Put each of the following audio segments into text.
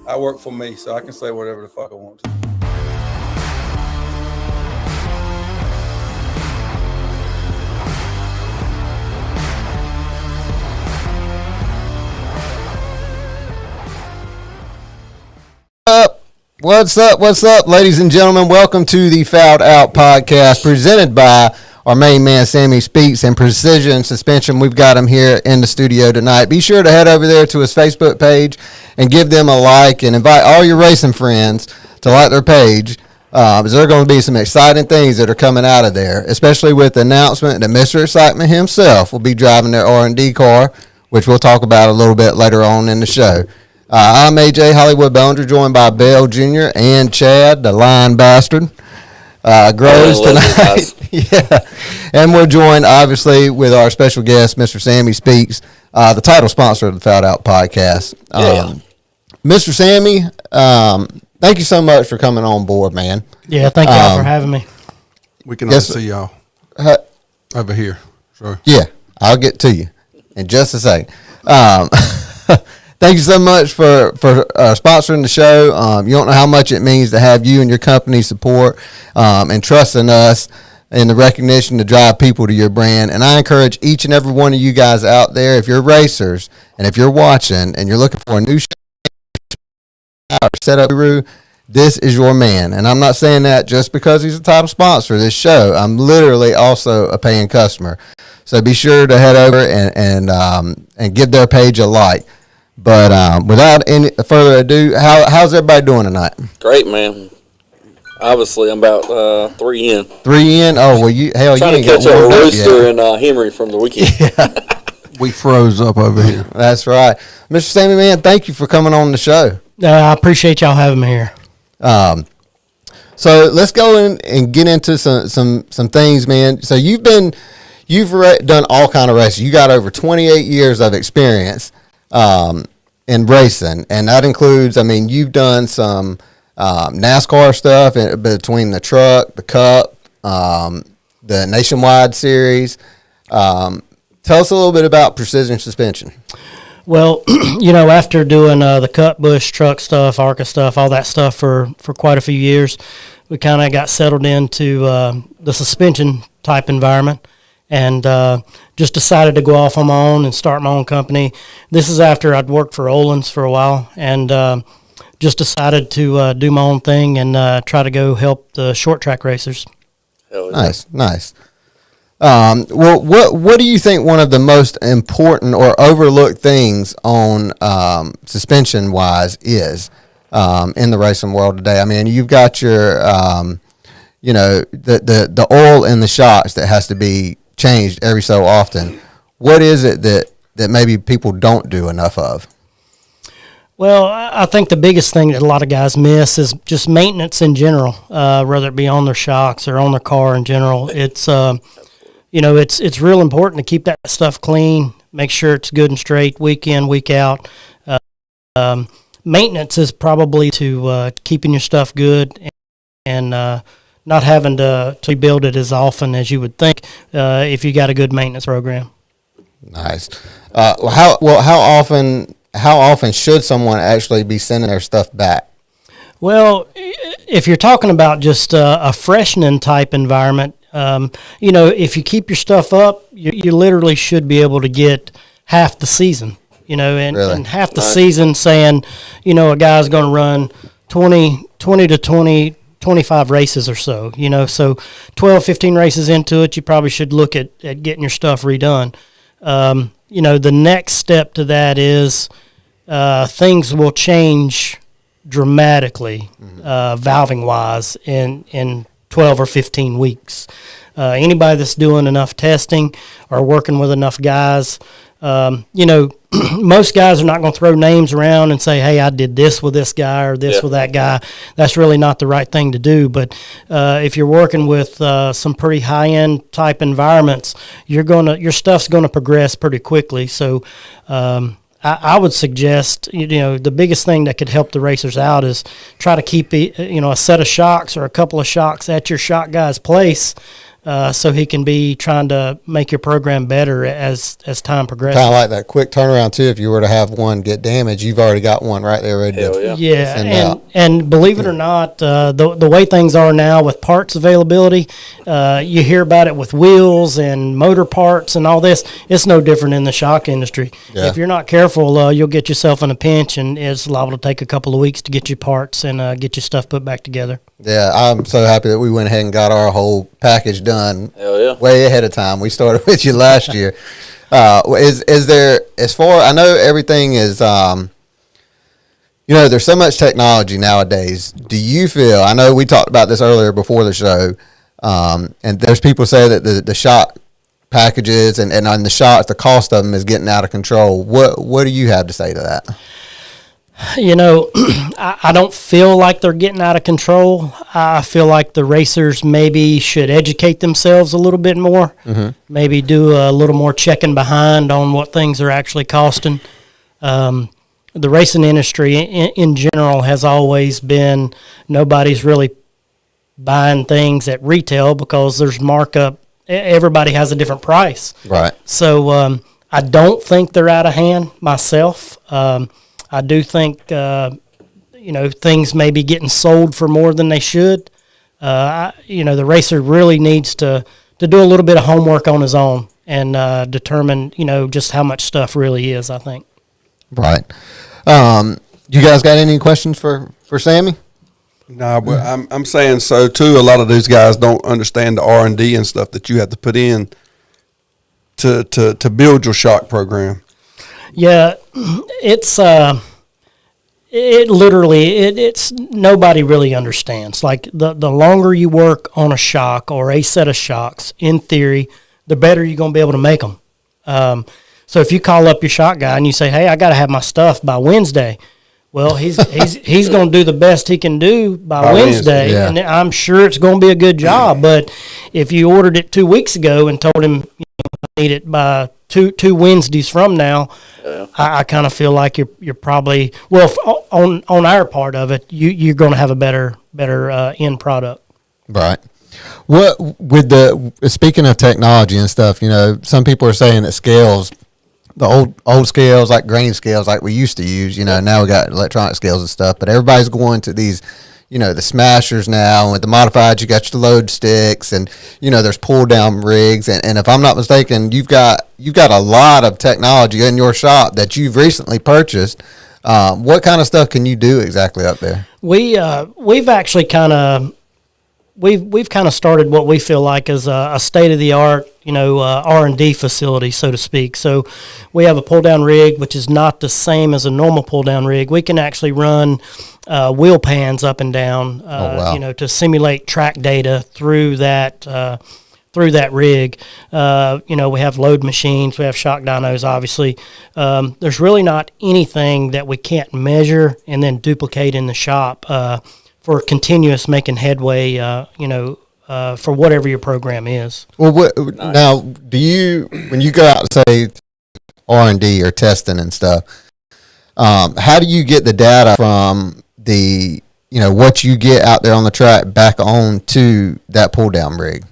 I work for me, so I can say whatever the fuck I want to. What's up, ladies and gentlemen? Welcome to the Fouled Out podcast presented by our main man, Sammy Speaks and Precision Suspension. We've got him here in the studio tonight. Be sure to head over there to his Facebook page and give them a like and invite all your racing friends to like their page. Because there are going to be some exciting things that are coming out of there, especially with the announcement that Mr. Excitement himself will be driving their R&D car, which we'll talk about a little bit later on in the show. I'm AJ Hollywood Bellinger, joined by Bell Jr. and Chad, the lying bastard. Grows tonight. Yeah. And we're joined, obviously, with our special guest, Mr. Sammy Speaks, the title sponsor of the Fouled Out podcast. Mr. Sammy, thank you so much for coming on board, man. Yeah, thank y'all for having me. We can all see y'all over here. Sure. Yeah, I'll get to you in just a second. Thank you so much for sponsoring the show. You don't know how much it means to have you and your company support and trusting us in the recognition to drive people to your brand. And I encourage each and every one of you guys out there, if you're racers and if you're watching and you're looking for a new setup guru, this is your man. And I'm not saying that just because he's a title sponsor of this show. I'm literally also a paying customer. So be sure to head over and give their page a like. But without any further ado, how's everybody doing tonight? Great, man. Obviously, I'm about 3 in. 3 in? Oh, well, you ain't trying to catch up with Rooster and Henry from the weekend. Yeah. We froze up over here. That's right. Mr. Sammy, man, thank you for coming on the show. I appreciate y'all having me here. So let's go in and get into some things, man. So you've done all kind of races. You got over 28 years of experience in racing, and that includes, you've done some NASCAR stuff between the truck, the cup, the nationwide series. Tell us a little bit about Precision Suspension. Well, after doing the cut, bush, truck stuff, ARCA stuff, all that stuff for quite a few years, we kind of got settled into the suspension type environment. And just decided to go off on my own and start my own company. This is after I'd worked for Olin's for a while, and just decided to do my own thing and try to go help the short track racers. Nice. Well, what do you think one of the most important or overlooked things on suspension wise is in the racing world today? You've got your the oil in the shocks that has to be changed every so often. What is it that maybe people don't do enough of? Well, I think the biggest thing that a lot of guys miss is just maintenance in general, whether it be on their shocks or on their car in general. It's it's real important to keep that stuff clean, make sure it's good and straight week in, week out. Maintenance is probably to keeping your stuff good and not having to rebuild it as often as you would think if you got a good maintenance program. Nice. How often should someone actually be sending their stuff back? Well, if you're talking about just a freshening type environment, if you keep your stuff up, you literally should be able to get half the season. Really? And half the season saying, a guy's going to run 20 to 25 races or so, so 12, 15 races into it, you probably should look at getting your stuff redone. The next step to that is things will change dramatically, valving-wise, in 12 or 15 weeks. Anybody that's doing enough testing or working with enough guys, most guys are not going to throw names around and say, hey, I did this with this guy or this with that guy. That's really not the right thing to do. But if you're working with some pretty high-end type environments, your stuff's going to progress pretty quickly. So I would suggest, the biggest thing that could help the racers out is try to keep, a set of shocks or a couple of shocks at your shock guy's place so he can be trying to make your program better as time progresses. Kind of like that quick turnaround too. If you were to have one get damaged, you've already got one right there ready Hell to yeah. send out. And believe it or not, the way things are now with parts availability, you hear about it with wheels and motor parts and all this. It's no different in the shock industry. Yeah. If you're not careful, you'll get yourself in a pinch, and it's liable to take a couple of weeks to get your parts and get your stuff put back together. Yeah, I'm so happy that we went ahead and got our whole package done Hell yeah. way ahead of time. We started with you last year. Is there, as far, I know everything is, there's so much technology nowadays. Do you feel, I know we talked about this earlier before the show, and there's people say that the shock packages and on the shots, the cost of them is getting out of control. What do you have to say to that? I don't feel like they're getting out of control. I feel like the racers maybe should educate themselves a little bit more, maybe do a little more checking behind on what things are actually costing. The racing industry in general has always been, nobody's really buying things at retail because there's markup. Everybody has a different price. Right. So I don't think they're out of hand myself. I do think, things may be getting sold for more than they should. The racer really needs to do a little bit of homework on his own and determine, just how much stuff really is, I think. Right. You guys got any questions for Sammy? No, but I'm saying so too. A lot of these guys don't understand the R&D and stuff that you have to put in to build your shock program. Yeah, it's it's nobody really understands. Like the longer you work on a shock or a set of shocks, in theory, the better you're going to be able to make them. So if you call up your shock guy and you say, "Hey, I got to have my stuff by Wednesday," well, he's going to do the best he can do by Wednesday, yeah. And I'm sure it's going to be a good job. But if you ordered it 2 weeks ago and told him I need it by two Wednesdays from now, I kind of feel like you're probably, well, on our part of it, you're going to have a better end product. Right. What with speaking of technology and stuff, some people are saying that scales, the old scales, like grain scales, like we used to use, now we got electronic scales and stuff, but everybody's going to these, the smashers now, and with the modified, you got your load sticks, and there's pull down rigs, and if I'm not mistaken, you've got a lot of technology in your shop that you've recently purchased. What kind of stuff can you do exactly up there? We've actually kind of we've kind of started what we feel like is a state of the art, R&D facility, so to speak. So we have a pull down rig, which is not the same as a normal pull down rig. We can actually run wheel pans up and down, to simulate track data through that rig. We have load machines, we have shock dynos, obviously. There's really not anything that we can't measure and then duplicate in the shop for continuous making headway, for whatever your program is. Well, now, do you, when you go out, say, R&D or testing and stuff, how do you get the data from the, what you get out there on the track back on to that pull down rig?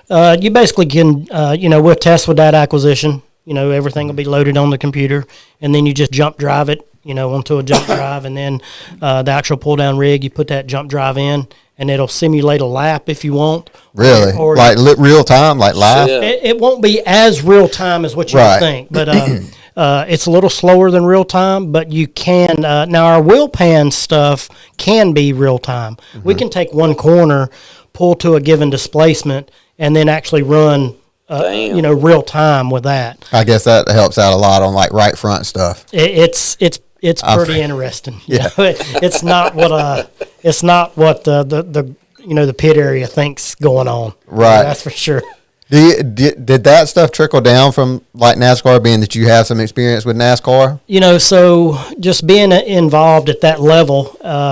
You basically can, we'll test with data acquisition. Everything will be loaded on the computer, and then you just jump drive it, onto a jump drive, and then the actual pull down rig, you put that jump drive in, and it'll simulate a lap if you want. Really? Or like real time, like live? Yeah. It won't be as real time as what you would think, but it's a little slower than real time, but you can, now our wheel pan stuff can be real time. Mm-hmm. We can take one corner, pull to a given displacement, and then actually run real time with that. I guess that helps out a lot on like right front stuff. It's pretty interesting. Yeah. It's not what the pit area thinks going on. Right. That's for sure. Did that stuff trickle down from like NASCAR, being that you have some experience with NASCAR? So just being involved at that level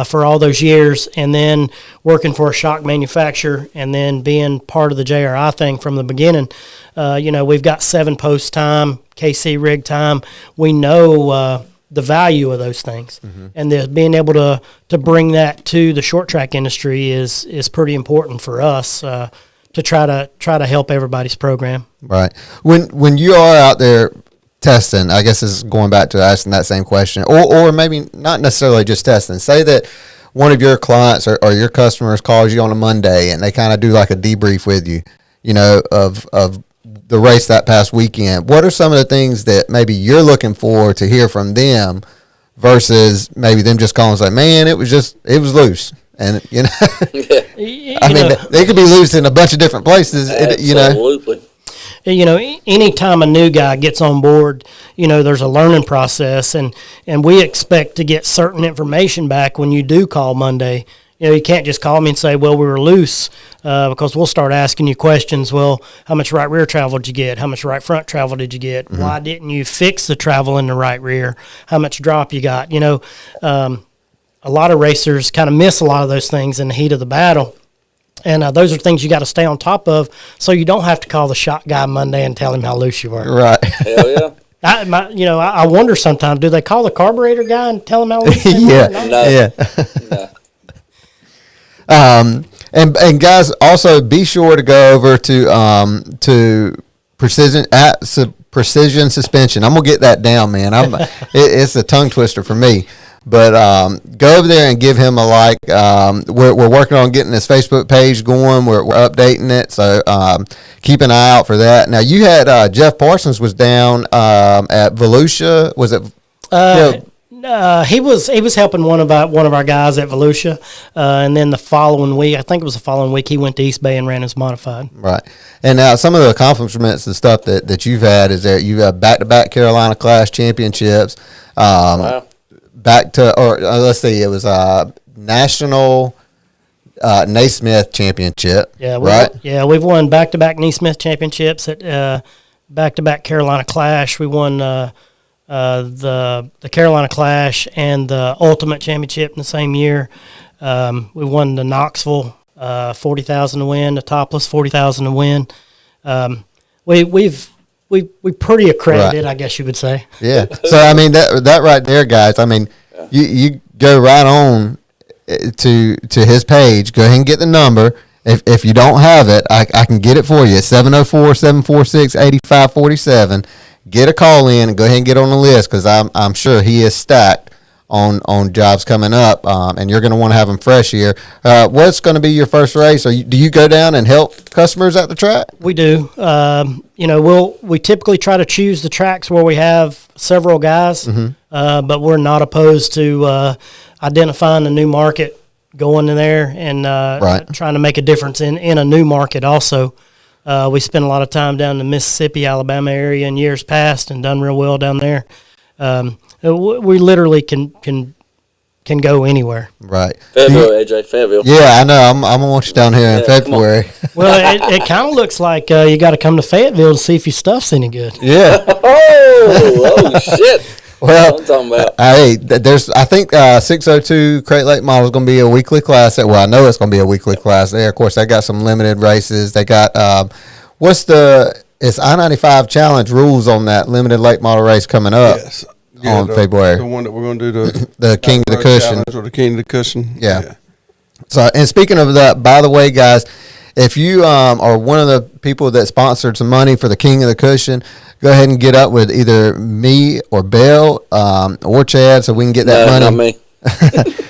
for all those years, and then working for a shock manufacturer, and then being part of the JRI thing from the beginning, we've got 7-post time, KC rig time. We know the value of those things, and being able to bring that to the short track industry is pretty important for us. to try to help everybody's program. Right. When you are out there testing, I guess this is going back to asking that same question, or maybe not necessarily just testing. Say that one of your clients or your customers calls you on a Monday and they kind of do like a debrief with you, of the race that past weekend. What are some of the things that maybe you're looking for to hear from them versus maybe them just calling and say, man, it was loose. And, I mean, they could be loose in a bunch of different places, Absolutely. Anytime a new guy gets on board, there's a learning process, and we expect to get certain information back when you do call Monday. You can't just call me and say, well, we were loose, because we'll start asking you questions. Well, how much right rear travel did you get? How much right front travel did you get? Mm-hmm. Why didn't you fix the travel in the right rear? How much drop you got? A lot of racers kind of miss a lot of those things in the heat of the battle. And those are things you got to stay on top of, so you don't have to call the shot guy Monday and tell him how loose you were. Right. Hell yeah. I wonder sometimes, do they call the carburetor guy and tell him how loose they yeah. were? No. Yeah. No. And guys, also be sure to go over to Precision Suspension. I'm gonna get that down, man. It's a tongue twister for me. But go over there and give him a like. We're working on getting his Facebook page going. We're updating it, so keep an eye out for that. Now, you had Jeff Parsons was down at Volusia. Was it? He was helping one of our guys at Volusia, and then the following week, I think it was the following week, he went to East Bay and ran his modified. Right. And now some of the accomplishments and stuff that you've had is that you have back-to-back Carolina Clash championships. Wow. Back to, or let's see, it was National Naismith Championship. Yeah, right. We've won back-to-back Naismith championships at back-to-back Carolina Clash. We won the Carolina Clash and the Ultimate Championship in the same year. We won the Knoxville 40,000 to win, the Topless 40,000 to win. We pretty accredited, right. I guess you would say. Yeah. So I mean that right there, guys. I mean, you go right on to his page. Go ahead and get the number. If you don't have it, I can get it for you. 704-746-8547. Get a call in and go ahead and get on the list, because I'm sure he is stacked on jobs coming up, and you're going to want to have them fresh here. What's going to be your first race? Or do you go down and help customers at the track? We do. We typically try to choose the tracks where we have several guys, mm-hmm. But we're not opposed to identifying a new market, going in there and right. trying to make a difference in a new market also. We spent a lot of time down in the Mississippi, Alabama area in years past and done real well down there. We literally can go anywhere. Right. Fayetteville, AJ, Fayetteville. Yeah, I know. I'm gonna want you down here in February. Well, it kind of looks like you got to come to Fayetteville to see if your stuff's any good. Yeah. oh shit. Well, I'm talking about. Hey, I think 602 Crate Lake Model is going to be a weekly class. Well, I know it's going to be a weekly class there. Of course, they got some limited races. They got it's I-95 Challenge rules on that limited late model race coming up. Yes. Yeah, on February. The one that we're going to do the King of the Cushion. Or the King of the Cushion. Yeah. So, and speaking of that, by the way, guys, if you are one of the people that sponsored some money for the King of the Cushion, go ahead and get up with either me or Bill or Chad, so we can get that money. Not me.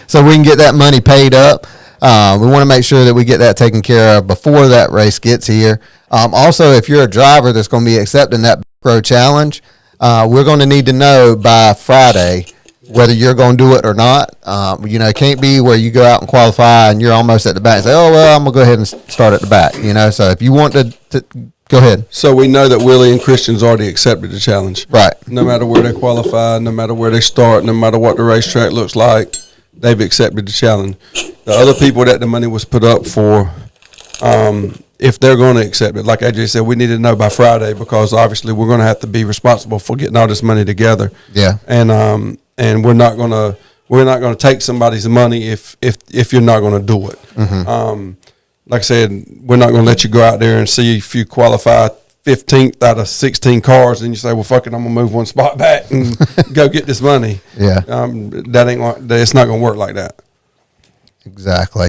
So we can get that money paid up. We want to make sure that we get that taken care of before that race gets here. Also, if you're a driver that's going to be accepting that Pro Challenge, we're going to need to know by Friday whether you're going to do it or not. It can't be where you go out and qualify and you're almost at the back and say, oh, well, I'm going to go ahead and start at the back. So if you want to go ahead. So we know that Willie and Christian's already accepted the challenge. Right. No matter where they qualify, no matter where they start, no matter what the racetrack looks like, they've accepted the challenge. The other people that the money was put up for, if they're going to accept it, like AJ said, we need to know by Friday, because obviously we're going to have to be responsible for getting all this money together. Yeah. And we're not going to take somebody's money if you're not going to do it. Mm-hmm. Like I said, we're not going to let you go out there and see if you qualify 15th out of 16 cars, and you say, well, fuck it, I'm going to move one spot back and go get this money. Yeah. It's not going to work like that. Exactly.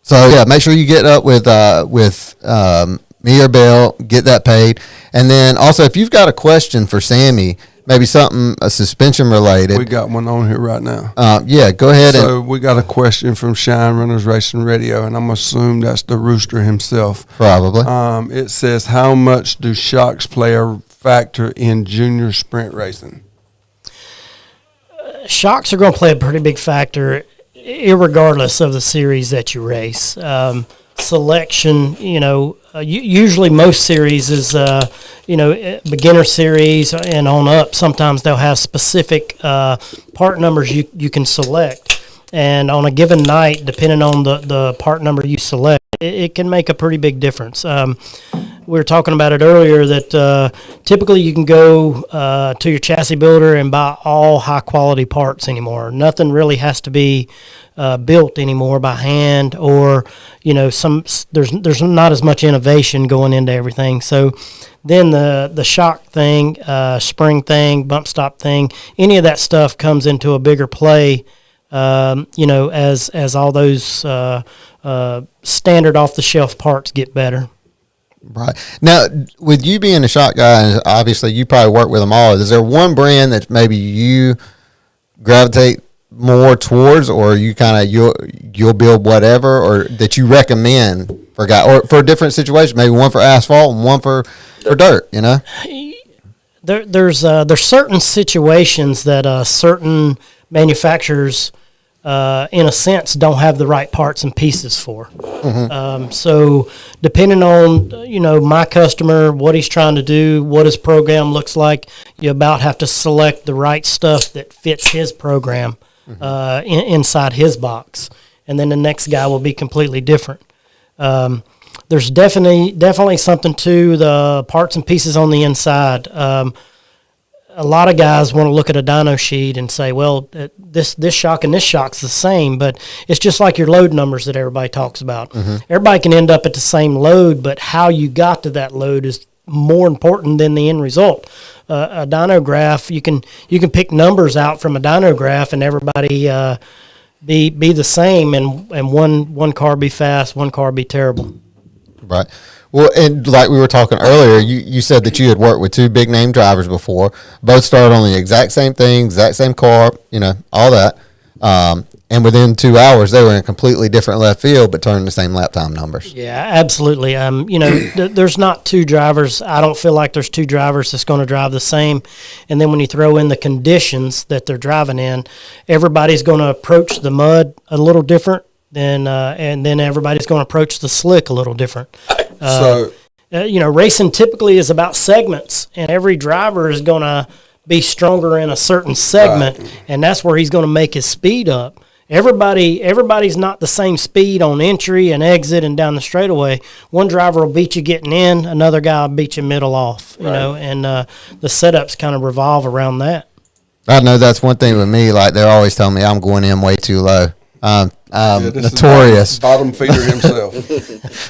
So yeah, make sure you get up with me or Bill, get that paid, and then also if you've got a question for Sammy, maybe something suspension related. We got one on here right now. Yeah, go ahead. So we got a question from Shine Runners Racing Radio, and I'm assuming that's the rooster himself. Probably. It says, how much do shocks play a factor in junior sprint racing? Shocks are going to play a pretty big factor, irregardless of the series that you race. Selection, usually most series is, beginner series and on up. Sometimes they'll have specific part numbers you can select. And on a given night, depending on the part number you select, it can make a pretty big difference. We were talking about it earlier that typically you can go to your chassis builder and buy all high-quality parts anymore. Nothing really has to be built anymore by hand, or there's not as much innovation going into everything. So then the shock thing, spring thing, bump stop thing, any of that stuff comes into a bigger play. As all those standard off the shelf parts get better. Right. Now, with you being a shock guy, and obviously you probably work with them all, is there one brand that maybe you gravitate more towards, or you kind of you'll build whatever, or that you recommend for a guy, or for a different situation, maybe one for asphalt and one for dirt, There's certain situations that certain manufacturers in a sense don't have the right parts and pieces for. So depending on my customer, what he's trying to do, what his program looks like, you about have to select the right stuff that fits his program inside his box, and then the next guy will be completely different. There's definitely something to the parts and pieces on the inside. A lot of guys want to look at a dyno sheet and say, well, this shock and this shock's the same, but it's just like your load numbers that everybody talks about. Everybody can end up at the same load, but how you got to that load is more important than the end result. A dyno graph, you can pick numbers out from a dyno graph and everybody be the same, and one car be fast, one car be terrible. Right. Well, and like we were talking earlier, you said that you had worked with two big name drivers before. Both started on the exact same thing, exact same car, all that. And within 2 hours, they were in completely different left field, but turning the same lap time numbers. Yeah, absolutely. There's not two drivers. I don't feel like there's two drivers that's going to drive the same. And then when you throw in the conditions that they're driving in, everybody's going to approach the mud a little different. And then everybody's going to approach the slick a little different. Racing typically is about segments, and every driver is going to be stronger in a certain segment, and that's where he's going to make his speed up. Everybody's not the same speed on entry and exit and down the straightaway. One driver will beat you getting in, another guy will beat you middle off, and the setups kind of revolve around that. I know that's one thing with me. Like, they're always telling me I'm going in way too low. Notorious. Bottom feeder himself.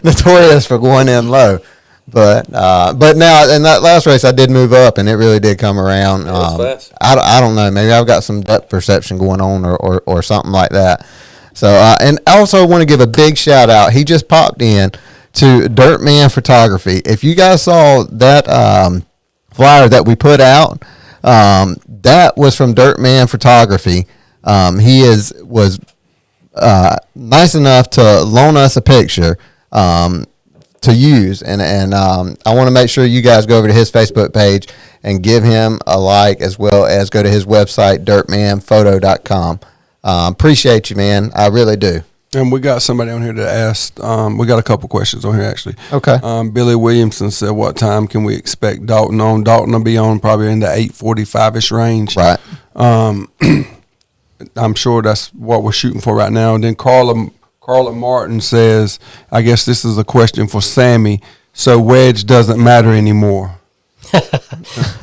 Notorious for going in low. But now in that last race I did move up, and it really did come around. Fast. I don't know, maybe I've got some depth perception going on or something like that. So and I also want to give a big shout out. He just popped in to Dirtman Photography. If you guys saw that flyer that we put out, that was from Dirtman Photography. He was nice enough to loan us a picture to use, and I want to make sure you guys go over to his Facebook page and give him a like, as well as go to his website, dirtmanphoto.com. Appreciate you, man. I really do. And we got somebody on here that asked, we got a couple questions on here, actually. Okay. Billy Williamson said, what time can we expect Daulton on? Daulton will be on probably in the 8:45-ish range. Right. I'm sure that's what we're shooting for right now. And then Carla Martin says, I guess this is a question for Sammy, so wedge doesn't matter anymore.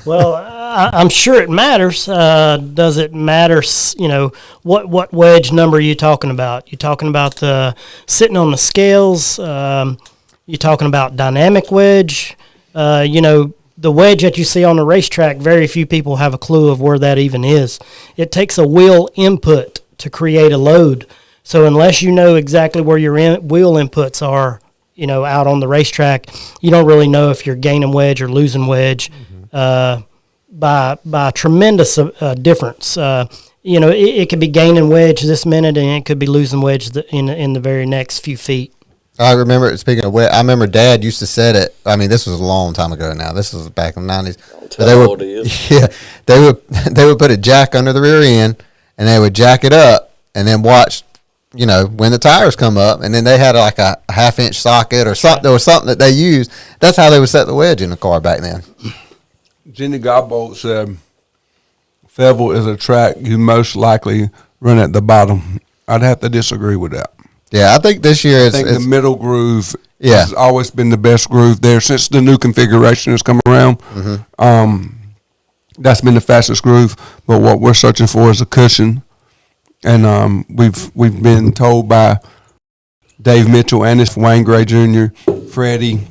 Well, I'm sure it matters. Does it matter, what wedge number are you talking about? You talking about the sitting on the scales? You talking about dynamic wedge? The wedge that you see on the racetrack, very few people have a clue of where that even is. It takes a wheel input to create a load. So unless you know exactly where your wheel inputs are, out on the racetrack, you don't really know if you're gaining wedge or losing wedge by a tremendous difference. It could be gaining wedge this minute, and it could be losing wedge in the very next few feet. I remember, speaking of wedge, I remember Dad used to set it. I mean, this was a long time ago now. This was back in the 90s. But they would put a jack under the rear end, and they would jack it up, and then watch, when the tires come up, and then they had like a half-inch socket or something. There was something that they used. That's how they would set the wedge in the car back then. Jenny Godbolt said, Fayetteville is a track you most likely run at the bottom. I'd have to disagree with that. Yeah, I think this year I think the middle groove has always been the best groove there since the new configuration has come around. Mm-hmm. That's been the fastest groove. But what we're searching for is a cushion, and we've been told by Dave Mitchell and his Wayne Gray Jr., Freddie,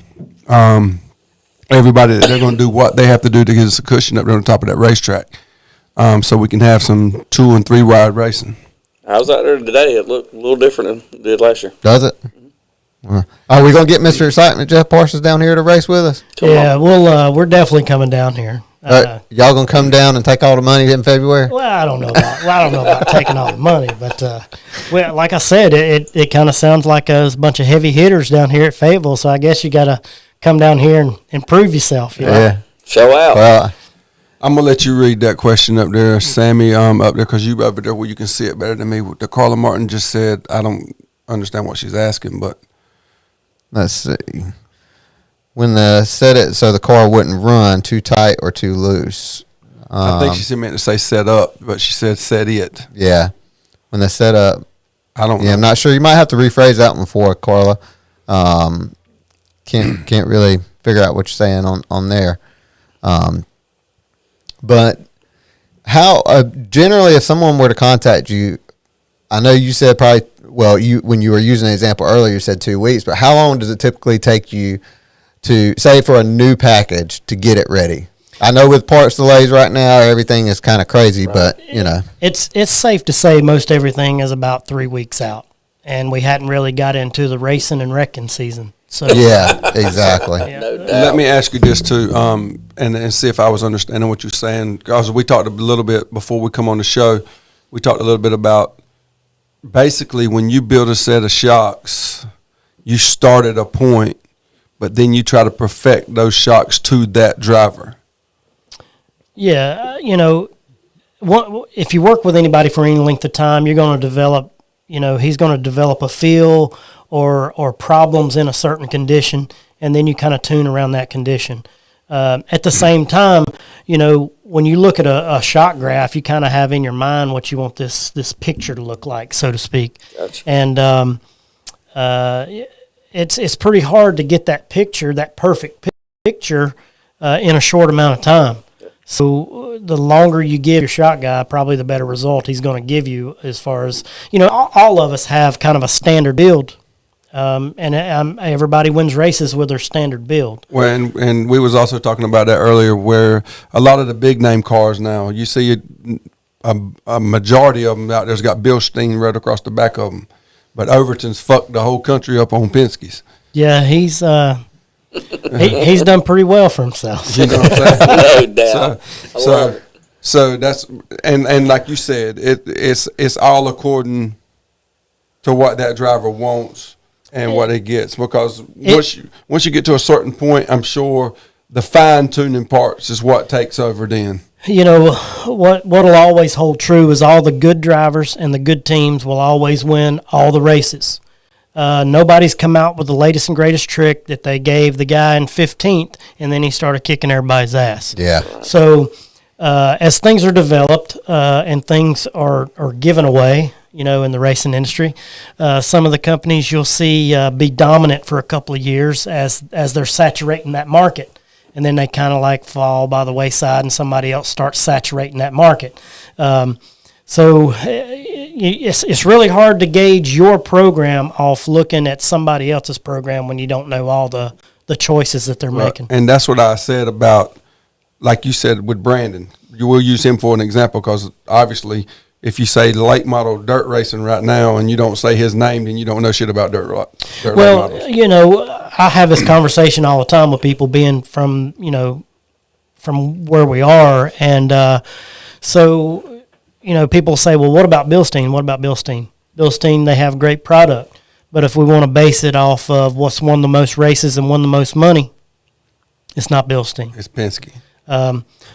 everybody that they're going to do what they have to do to get us a cushion up there on top of that racetrack, so we can have some 2 and 3 wide racing. I was out there today. It looked a little different than it did last year. Does it? Mm-hmm. Are we going to get Mr. Excitement, Jeff Parsons, down here to race with us? Yeah, we're definitely coming down here. Y'all going to come down and take all the money in February? Well, I don't know about taking all the money, but like I said, it kind of sounds like a bunch of heavy hitters down here at Fayetteville. So I guess you got to come down here and prove yourself. Yeah, show out. Well, I'm gonna let you read that question up there, Sammy. Up there because you over there where you can see it better than me. The Carla Martin just said, I don't understand what she's asking, but let's see. When they set it so the car wouldn't run too tight or too loose. I think she meant to say set up, but she said set it. Yeah, when they set up, I don't. Yeah, know. I'm not sure. You might have to rephrase that one for Carla. Can't really figure out what you're saying on there. But how generally, if someone were to contact you, I know you said probably, when you were using the example earlier, you said 2 weeks, but how long does it typically take you to, say, for a new package to get it ready? I know with parts delays right now, everything is kind of crazy, right. But, It's safe to say most everything is about 3 weeks out, and we hadn't really got into the racing and wrecking season. So yeah, exactly. Yeah. No doubt. Let me ask you this too, and see if I was understanding what you're saying. Because we talked a little bit before we come on the show. We talked a little bit about basically when you build a set of shocks, you start at a point, but then you try to perfect those shocks to that driver. Yeah, if you work with anybody for any length of time, you're going to develop. He's going to develop a feel or problems in a certain condition, and then you kind of tune around that condition. At the same time, when you look at a shock graph, you kind of have in your mind what you want this picture to look like, so to speak. Gotcha. And it's pretty hard to get that picture, that perfect picture, in a short amount of time. So the longer you give your shot guy, probably the better result he's going to give you as far as, all of us have kind of a standard build. And everybody wins races with their standard build. Well, and we was also talking about that earlier, where a lot of the big name cars now, you see a majority of them out there's got Bilstein right across the back of them, but Overton's fucked the whole country up on Penske's. Yeah, he's he's done pretty well for himself. You know what I'm saying? No doubt. So that's and like you said, it's all according to what that driver wants and what he gets, because once you get to a certain point, I'm sure the fine tuning parts is what takes over then. What'll always hold true is all the good drivers and the good teams will always win all the races. Nobody's come out with the latest and greatest trick that they gave the guy in 15th, and then he started kicking everybody's ass. Yeah. So as things are developed and things are given away, in the racing industry, some of the companies you'll see be dominant for a couple of years as they're saturating that market. And then they kind of like fall by the wayside and somebody else starts saturating that market. So it's really hard to gauge your program off looking at somebody else's program when you don't know all the choices that they're making. And that's what I said about, like you said with Brandon. You will use him for an example because obviously if you say late model dirt racing right now and you don't say his name, then you don't know shit about dirt late models. You know, I have this conversation all the time with people being from, you know, from where we are. And so, you know, people say, well, what about Bilstein? What about Bilstein? Bilstein, they have great product. But if we want to base it off of what's won the most races and won the most money, it's not Bilstein. It's Penske.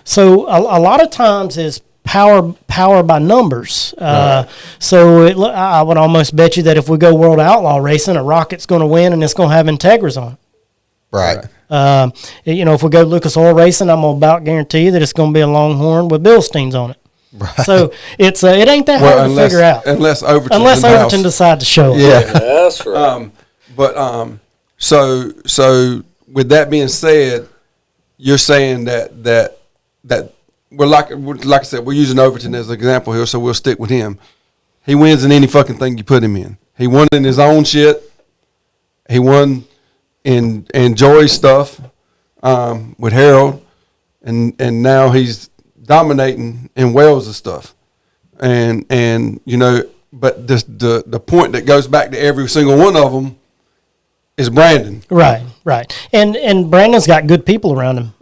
So a lot of times is power by numbers. Right. So I would almost bet you that if we go World Outlaw Racing, a Rocket's going to win and it's going to have Integras on it. Right. You know, if we go Lucas Oil Racing, I'm going to about guarantee you that it's going to be a Longhorn with Bilsteins on it. Right. So it ain't that hard to figure out. Unless Overton decide to show up. Yeah. That's right. So with that being said, you're saying that we're like I said, we're using Overton as an example here, so we'll stick with him. He wins in any fucking thing you put him in. He won in his own shit. He won in Joy's stuff with Harold, and now he's dominating in Wales and stuff. And you know, but the point that goes back to every single one of them is Brandon. Right. And Brandon's got good people around him.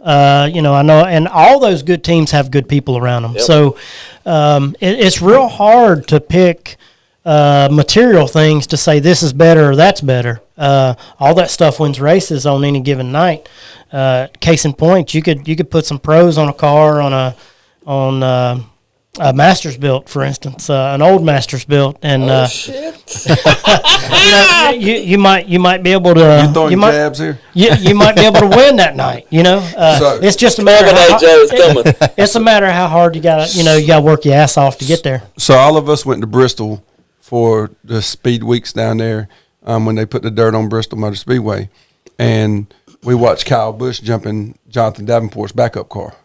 You know, I know, and all those good teams have good people around them. Yep. So it's real hard to pick material things to say this is better or that's better. All that stuff wins races on any given night. Case in point, you could put some pros on a car on a Masters built, for instance, an old Masters built, and shit. you might be able to. You throwing jabs here? You might be able to win that night. You know, it's just a matter. It's a matter of how hard you gotta work your ass off to get there. So all of us went to Bristol for the speed weeks down there when they put the dirt on Bristol Motor Speedway, and we watched Kyle Busch jumping Jonathan Davenport's backup car.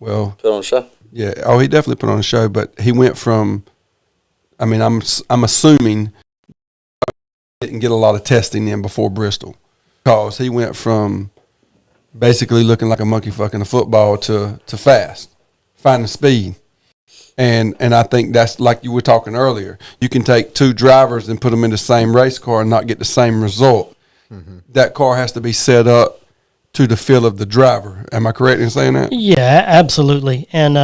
Well, put on a show. Yeah. Oh, he definitely put on a show, but he went from. I mean, I'm assuming he didn't get a lot of testing in before Bristol, because he went from basically looking like a monkey fucking a football to fast, finding speed, and I think that's like you were talking earlier. You can take two drivers and put them in the same race car and not get the same result. Mm-hmm. That car has to be set up to the feel of the driver. Am I correct in saying that? Yeah, absolutely. And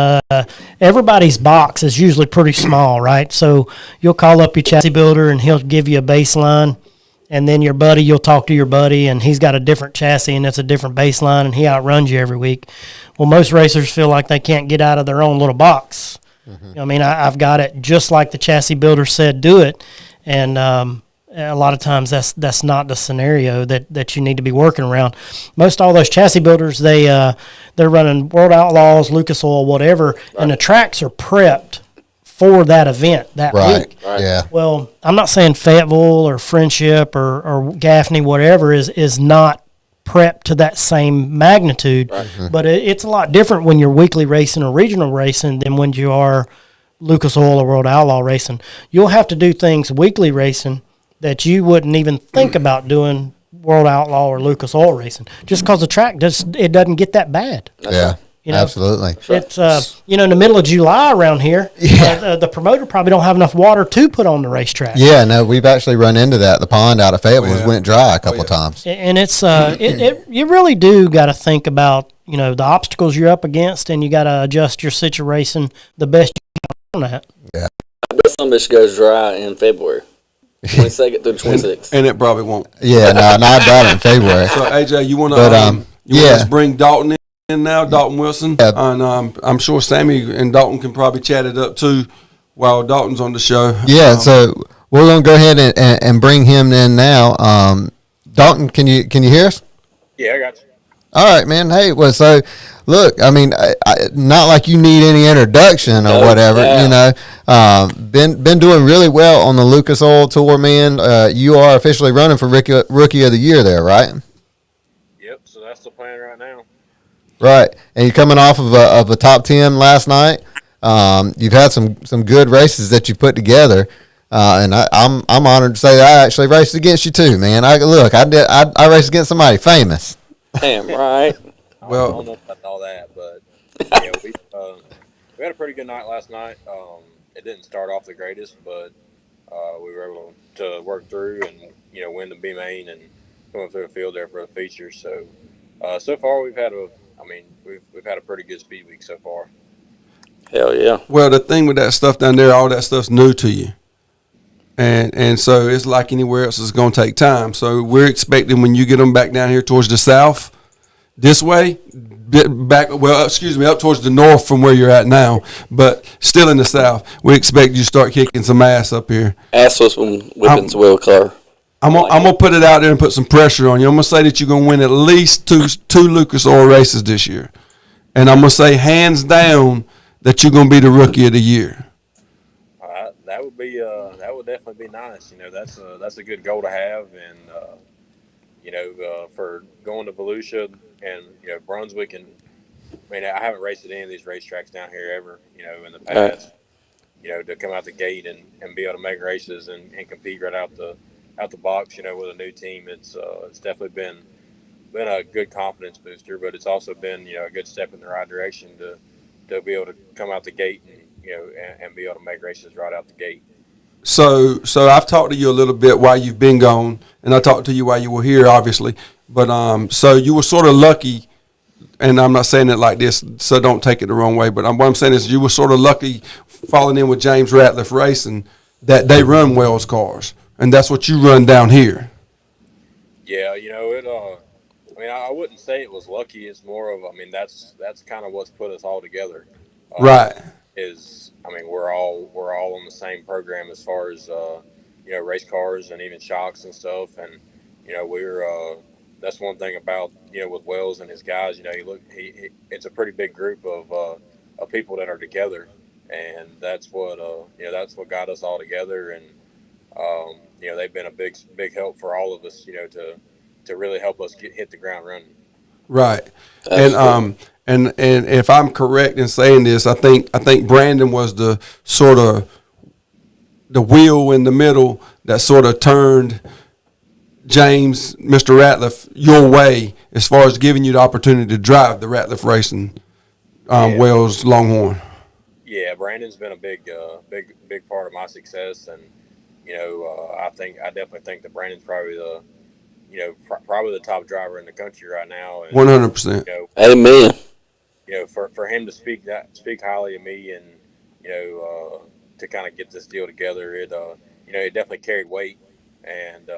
everybody's box is usually pretty small, right? So you'll call up your chassis builder and he'll give you a baseline, and then you'll talk to your buddy, and he's got a different chassis and it's a different baseline, and he outruns you every week. Well, most racers feel like they can't get out of their own little box. Mm-hmm. I mean, I've got it just like the chassis builder said, do it. And a lot of times that's not the scenario that you need to be working around. Most all those chassis builders, they're running World Outlaws, Lucas Oil, whatever, right, and the tracks are prepped for that event that week. Right. Yeah. Well, I'm not saying Fayetteville or Friendship or Gaffney, whatever, is not prepped to that same magnitude. Right. Mm-hmm. But it's a lot different when you're weekly racing or regional racing than when you are Lucas Oil or World Outlaw racing. You'll have to do things weekly racing that you wouldn't even think about doing World Outlaw or Lucas Oil racing, just because the track doesn't get that bad. Yeah, absolutely. It's in the middle of July around here. Yeah. The promoter probably don't have enough water to put on the racetrack. Yeah, no, we've actually run into that. The pond out of Fayetteville went dry a couple of times, and it's you really do got to think about the obstacles you're up against, and you got to adjust your situation the best you can on that. Yeah, I bet some bitch goes dry in February. 22nd through 26th. And it probably won't. Yeah, no, I doubt it in February. So, AJ, you want to bring Daulton in now, Daulton Wilson? Yeah. And I'm sure Sammy and Daulton can probably chat it up, too, while Daulton's on the show. Yeah, so we're going to go ahead and bring him in now. Daulton, can you hear us? Yeah, I got you. All right, man. Hey, well, so look, I mean, not like you need any introduction or whatever. Yeah. Been doing really well on the Lucas Oil Tour, man. You are officially running for Rookie of the Year there, right? Yep. So that's the plan right now. Right, and you're coming off of a top 10 last night. You've had some good races that you put together. And I'm honored to say that I actually raced against you too, man. I raced against somebody famous. Damn right. Well, I don't know about all that, but yeah, we had a pretty good night last night. It didn't start off the greatest, but we were able to work through and win the B main and going through the field there for the feature. So so far we've had we've had a pretty good speed week so far. Hell yeah. Well, the thing with that stuff down there, all that stuff's new to you. And so it's like anywhere else, it's going to take time. So we're expecting when you get them back down here towards the south, this way, up towards the north from where you're at now, but still in the south, we expect you to start kicking some ass up here. Ass whipping's well car. I'm gonna put it out there and put some pressure on you. I'm gonna say that you're gonna win at least two Lucas Oil races this year, and I'm gonna say hands down that you're gonna be the rookie of the year. That would definitely be nice. That's a good goal to have, and for going to Volusia and Brunswick, and I haven't raced at any of these racetracks down here ever. In the past, to come out the gate and be able to make races and compete right out the box, with a new team, it's definitely been a good confidence booster, but it's also been a good step in the right direction to be able to come out the gate and be able to make races right out the gate. So I've talked to you a little bit while you've been gone, and I talked to you while you were here, obviously. But so you were sort of lucky, and I'm not saying it like this, so don't take it the wrong way. But what I'm saying is you were sort of lucky falling in with James Ratliff Racing that they run Wells cars, and that's what you run down here. Yeah, I wouldn't say it was lucky. It's more of, that's kind of what's put us all together. Right. We're all on the same program as far as race cars and even shocks and stuff, and we're that's one thing about with Wells and his guys. It's a pretty big group of people that are together, and that's what got us all together, and they've been a big help for all of us to really help us hit the ground running. Right. And if I'm correct in saying this, I think Brandon was the sort of the wheel in the middle that sort of turned James, Mr. Ratliff, your way as far as giving you the opportunity to drive the Ratliff Racing Wells Longhorn. Yeah, Brandon's been a big part of my success, and I definitely think that Brandon's probably the top driver in the country right now. 100%. Amen. For him to speak highly of me, and to kind of get this deal together, it definitely carried weight. And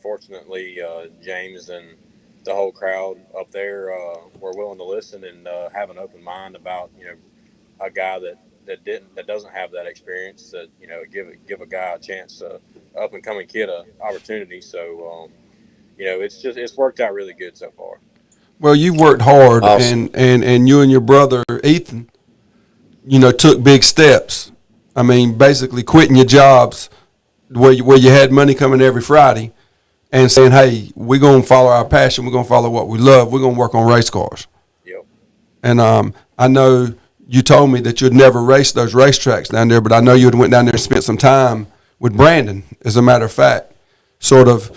fortunately, James and the whole crowd up there were willing to listen and have an open mind about a guy that doesn't have that experience, that give a guy a chance, up and coming kid a opportunity. So it's worked out really good so far. Well, you worked hard, awesome. and you and your brother Ethan, took big steps. Basically quitting your jobs where you had money coming every Friday, and saying, "Hey, we're gonna follow our passion. We're gonna follow what we love. We're gonna work on race cars." Yep. And I know you told me that you'd never raced those racetracks down there, but I know you went down there and spent some time with Brandon. As a matter of fact, sort of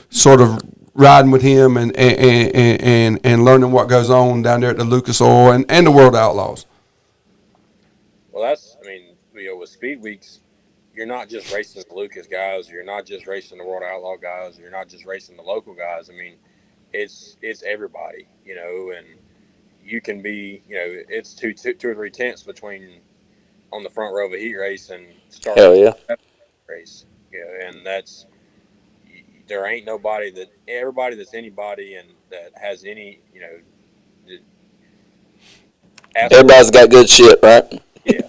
riding with him and learning what goes on down there at the Lucas Oil and the World Outlaws. Well, with Speed Weeks, you're not just racing the Lucas guys, you're not just racing the World Outlaw guys, you're not just racing the local guys. It's everybody, and you can be, it's two or three tenths between on the front row of a heat race and start a race. And that's, there ain't everybody that's anybody and that has any, everybody's got good shit, right? Yeah.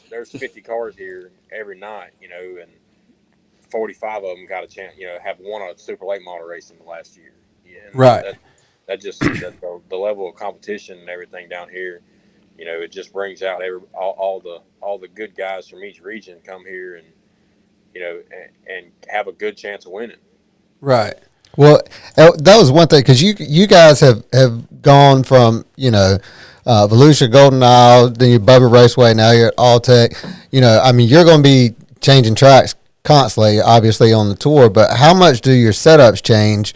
There's 50 cars here every night, and 45 of them got a chance, have won a super late model race in the last year. Yeah, right. That the level of competition and everything down here, it just brings out all the good guys from each region come here and and have a good chance of winning. Right. Well, that was one thing, because you guys have gone from Volusia, Golden Isle, then you Bubba Raceway, now you're at Alltech. You're going to be changing tracks constantly, obviously, on the tour, but how much do your setups change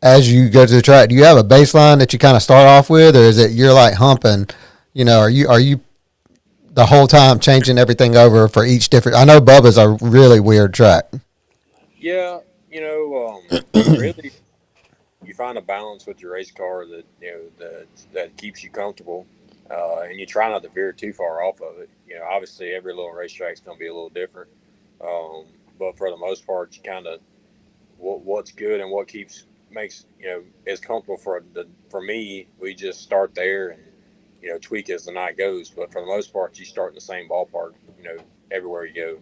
as you go to the track? Do you have a baseline that you kind of start off with, or is it you're like humping? Are you the whole time changing everything over for each different. I know Bubba's a really weird track. Yeah, really, you find a balance with your race car that that keeps you comfortable, and you try not to veer too far off of it. Obviously every little racetrack's going to be a little different, um, but for the most part, you kind of what's good and what makes is comfortable for me. We just start there and tweak as the night goes. But for the most part, you start in the same ballpark. Everywhere you go.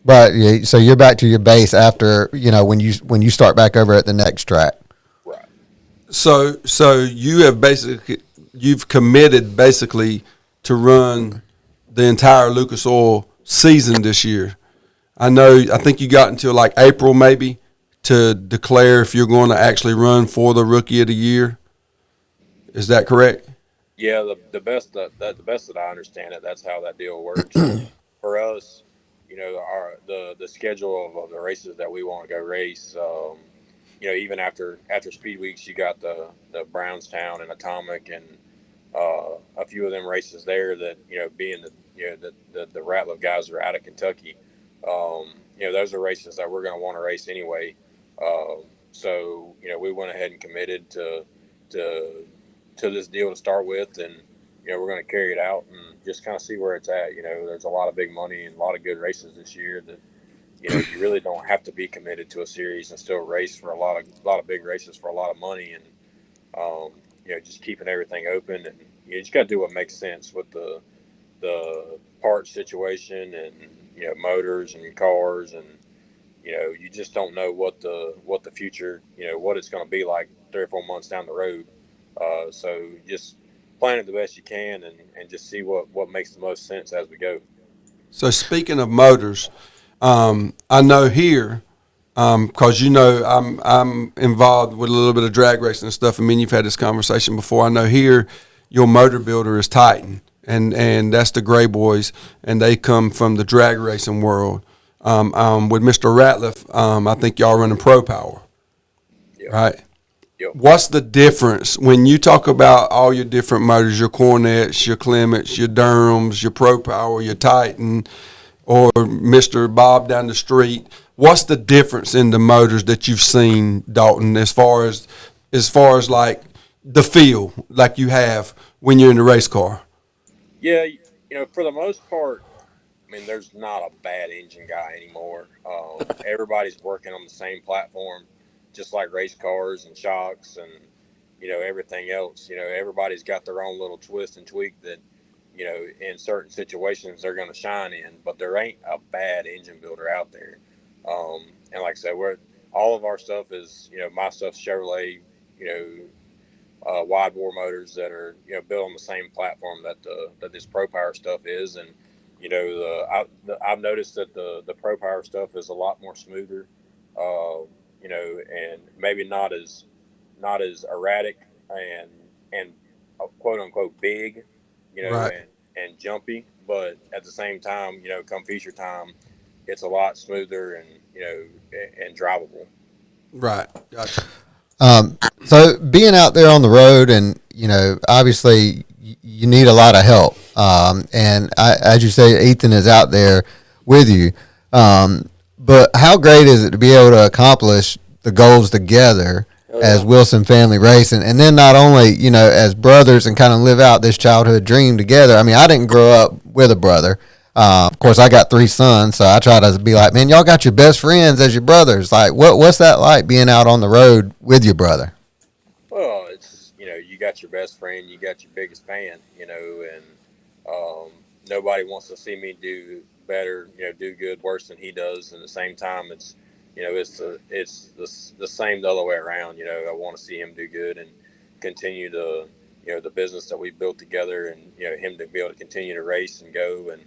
But so you're back to your base after when you start back over at the next track. Right. So you've committed basically to run the entire Lucas Oil season this year. I think you got until like April maybe to declare if you're going to actually run for the Rookie of the Year. Is that correct? Yeah, the best that I understand it, that's how that deal works. For us, the schedule of the races that we want to go race. Even after speed weeks, you got the Brownstown and Atomic and a few of them races there that being the Ratliff guys are out of Kentucky. Those are races that we're going to want to race anyway. So we went ahead and committed to this deal to start with, and we're going to carry it out and just kind of see where it's at. There's a lot of big money and a lot of good races this year that you really don't have to be committed to a series and still race for a lot of big races for a lot of money, and just keeping everything open, and you just got to do what makes sense with the parts situation and motors and cars, and you just don't know what the future what it's going to be like 3 or 4 months down the road. So just plan it the best you can and just see what makes the most sense as we go. So speaking of motors, I know here, because I'm involved with a little bit of drag racing and stuff. I mean, you've had this conversation before. I know here your motor builder is Titan, and that's the Gray Boys, and they come from the drag racing world. With Mr. Ratliff, I think y'all running Pro Power, Yep. right? Yep. What's the difference when you talk about all your different motors, your Cornettes, your Clements, your Durhams, your Pro Power, your Titan, or Mr. Bob down the street? What's the difference in the motors that you've seen, Daulton, as far as like the feel like you have when you're in the race car? Yeah, for the most part, I mean, there's not a bad engine guy anymore. Everybody's working on the same platform, just like race cars and shocks and everything else. Everybody's got their own little twist and tweak that in certain situations they're going to shine in, but there ain't a bad engine builder out there. And like I said, all of our stuff is my stuff's Chevrolet, wide bore motors that are built on the same platform that this Pro Power stuff is, and I've noticed that the Pro Power stuff is a lot more smoother, and maybe not as erratic and quote unquote big, Right. and jumpy, but at the same time, come feature time, it's a lot smoother and and drivable. Right. Gotcha. So being out there on the road, and obviously you need a lot of help. And as you say, Ethan is out there with you. But how great is it to be able to accomplish the goals together as Wilson Family Racing, and then not only as brothers and kind of live out this childhood dream together. I mean, I didn't grow up with a brother. Of course, I got 3 sons, so I try to be like, man, y'all got your best friends as your brothers. Like, what's that like being out on the road with your brother? Well, it's you got your best friend, you got your biggest fan, and nobody wants to see me do better, do good, worse than he does. And at the same time, it's it's the same the other way around. I want to see him do good and continue the business that we built together, and him to be able to continue to race and go. And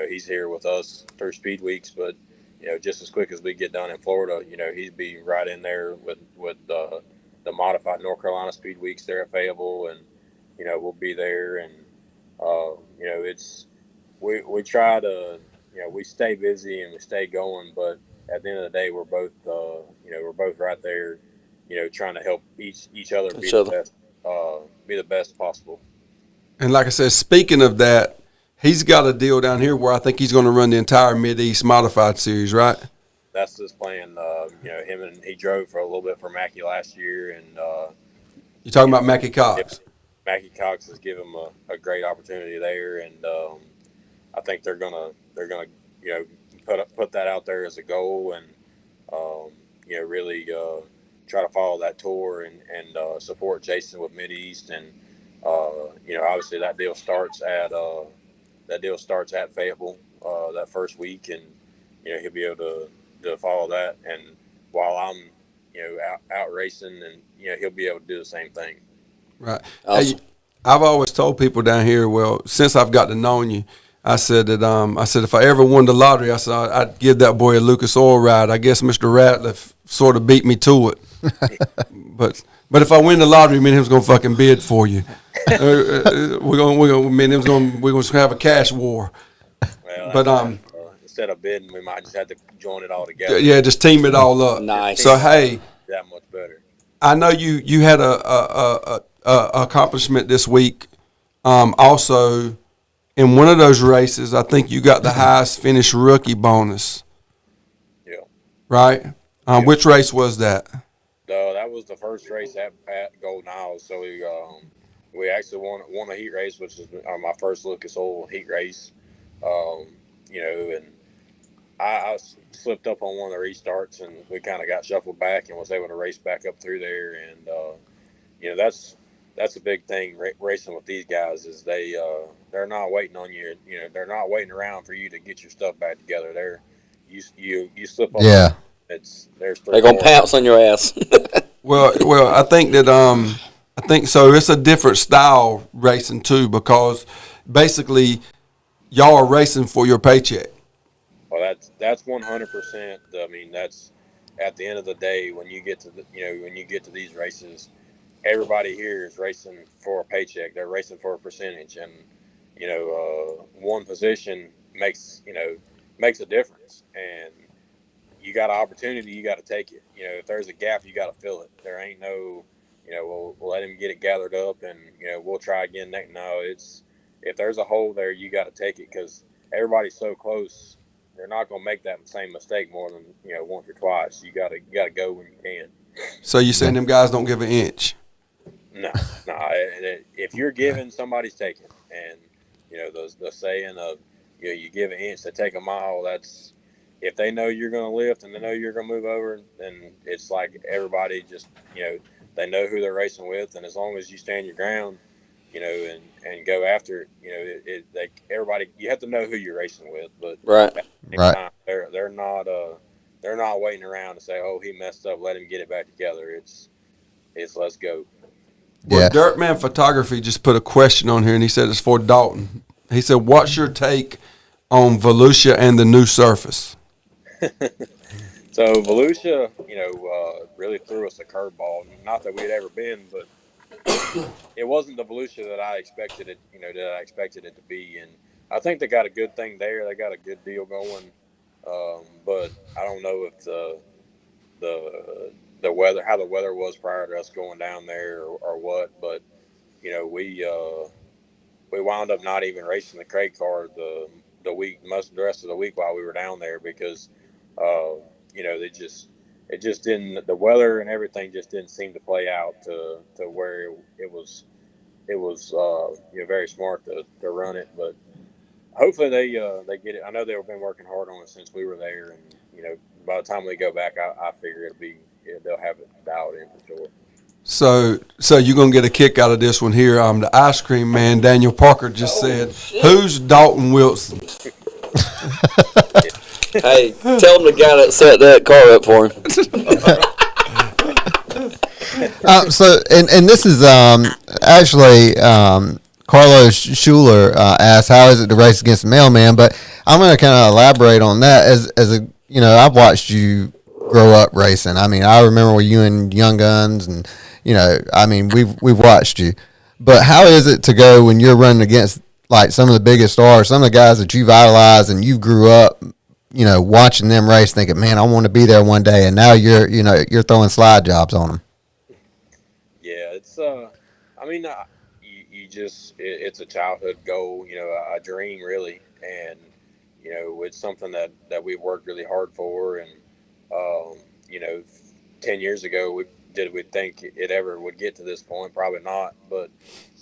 he's here with us through speed weeks, but just as quick as we get done in Florida, he'd be right in there with the modified North Carolina speed weeks there at Fayetteville, and we'll be there. And it's we try to we stay busy and we stay going, but at the end of the day, we're both right there, trying to help each other be the best possible. And like I said, speaking of that, he's got a deal down here where I think he's going to run the entire Mid-East Modified Series, right? That's his plan. He drove for a little bit for Mackey last year, and You're talking about Mackie Cox. Mackey Cox has given him a great opportunity there, and I think they're gonna put that out there as a goal, and really try to follow that tour and support Jason with Mid-East, and obviously that deal starts at Fayetteville that first week, and he'll be able to follow that, and while I'm out racing, and he'll be able to do the same thing. Right. Awesome. Hey, I've always told people down here, well, since I've got to know you, I said that if I ever won the lottery, I said I'd give that boy a Lucas Oil ride. I guess Mr. Ratliff sort of beat me to it. but if I win the lottery, me and him's gonna fucking bid for you. We're gonna have a cash war. Well, But instead of bidding, we might just have to join it all together. yeah, just team it all up. Nice. So hey, That much better. I know you had a accomplishment this week. Also, in one of those races, I think you got the highest finished rookie bonus. Yeah. Right? Which race was that? That was the first race at Golden Isles. So we actually won a heat race, which is my first Lucas Oil heat race. And I slipped up on one of the restarts, and we kind of got shuffled back and was able to race back up through there. And that's a big thing racing with these guys is they're not waiting on you. They're not waiting around for you to get your stuff back together. You slip up. Yeah. They're gonna pounce on your ass. Well, I think that I think so. It's a different style racing too, because basically y'all are racing for your paycheck. Well, that's 100%. I mean, that's at the end of the day when you get to these races, everybody here is racing for a paycheck. They're racing for a percentage, and one position makes a difference. And you got an opportunity, you got to take it. If there's a gap, you got to fill it. There ain't no, we'll let him get it gathered up, and we'll try again next. No, it's if there's a hole there, you got to take it because everybody's so close. They're not going to make that same mistake more than once or twice. You got to go when you can. So you saying them guys don't give an inch? No. If you're giving, somebody's taking. And the saying of you give an inch, they take a mile. That's if they know you're going to lift and they know you're going to move over, then it's like everybody just they know who they're racing with, and as long as you stand your ground, and go after it, everybody, you have to know who you're racing with, but Right. time, they're not waiting around to say, oh, he messed up, let him get it back together. It's let's go. Well, Yeah. Dirtman Photography just put a question on here, and he said it's for Daulton. He said, "What's your take on Volusia and the new surface?" So Volusia, really threw us a curveball. Not that we'd ever been, but it wasn't the Volusia that I expected it. That I expected it to be, and I think they got a good thing there. They got a good deal going, but I don't know if the weather, how the weather was prior to us going down there, or what. But we wound up not even racing the crate car the rest of the week while we were down there because it just didn't, the weather and everything just didn't seem to play out to where it was very smart to run it. But hopefully they get it. I know they've been working hard on it since we were there, and by the time we go back, I figure they'll have it dialed in for sure. So you're gonna get a kick out of this one here. The ice cream man Daniel Parker just said, "Who's Daulton Wilson?" Hey, tell him the guy that set that car up for him. So this is actually Carlos Schuler asked, "How is it to race against the mailman?" But I'm going to kind of elaborate on that as a I've watched you grow up racing. I mean, I remember when you and Young Guns, and we've watched you. But how is it to go when you're running against like some of the biggest stars, some of the guys that you've idolized and you grew up, watching them race, thinking, man, I want to be there one day, and now you're throwing slide jobs on them. Yeah, it's you it's a childhood goal, a dream really, and it's something that we've worked really hard for, and um, you know, 10 years ago, did we think it ever would get to this point? Probably not, but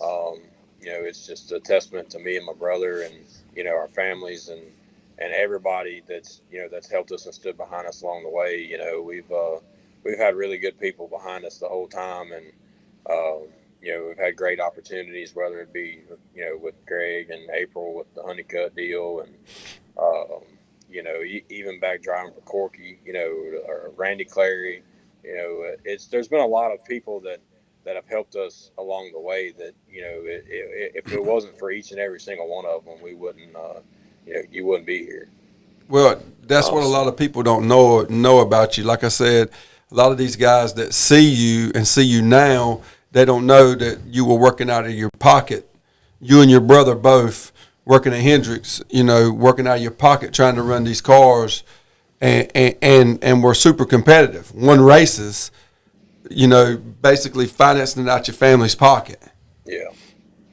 um, it's just a testament to me and my brother, and our families, and everybody that's helped us and stood behind us along the way. We've had really good people behind us the whole time, and we've had great opportunities, whether it be with Greg and April with the Honeycutt deal, and even back driving for Corky, or Randy Clary. There's been a lot of people that have helped us along the way. That if it wasn't for each and every single one of them, we wouldn't. You wouldn't be here. Well, that's what a lot of people don't know about you. Like I said, a lot of these guys that see you now, they don't know that you were working out of your pocket. You and your brother both working at Hendricks, working out of your pocket trying to run these cars, and we're super competitive. Won races, basically financing it out your family's pocket. Yeah.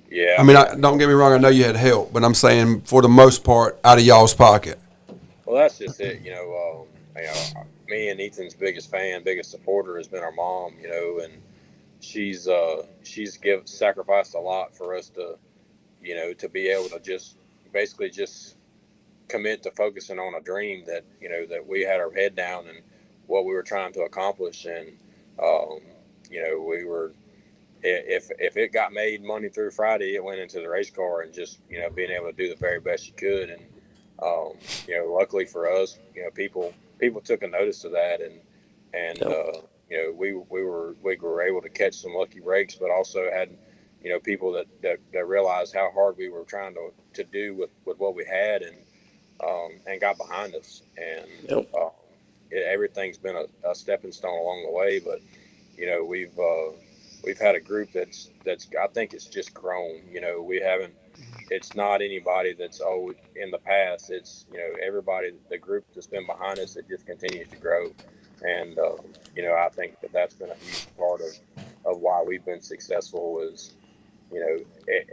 Yeah. I mean, don't get me wrong. I know you had help, but I'm saying for the most part, out of y'all's pocket. Well, that's just it. Me and Ethan's biggest supporter has been our mom. And she's sacrificed a lot for us to be able to just commit to focusing on a dream that we had our head down and what we were trying to accomplish, and we were. If it got made Monday through Friday, it went into the race car and just being able to do the very best you could, and luckily for us, people took a notice of that, and we were able to catch some lucky breaks, but also had people that realized how hard we were trying to do with what we had, and got behind us, and everything's been a stepping stone along the way, but we've had a group that's I think it's just grown. We haven't. It's not anybody that's in the past. It's everybody. The group that's been behind us that just continues to grow, and I think that's been a huge part of why we've been successful. Is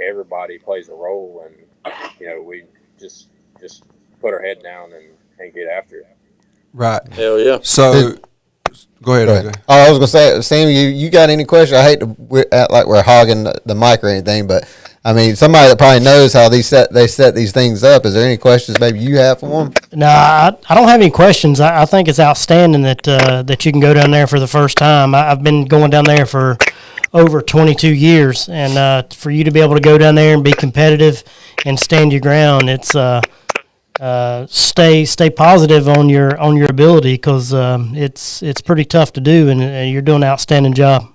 everybody plays a role, and we just put our head down and get after it. Right. Hell yeah. So. Go ahead, AJ. Oh, I was gonna say, Sammy, you got any questions? I hate to act like we're hogging the mic or anything, but I mean, somebody that probably knows how they set these things up. Is there any questions maybe you have for them? No, I don't have any questions. I think it's outstanding that you can go down there for the first time. I've been going down there for over 22 years, and for you to be able to go down there and be competitive and stand your ground, it's stay positive on your ability, because it's pretty tough to do, and you're doing an outstanding job.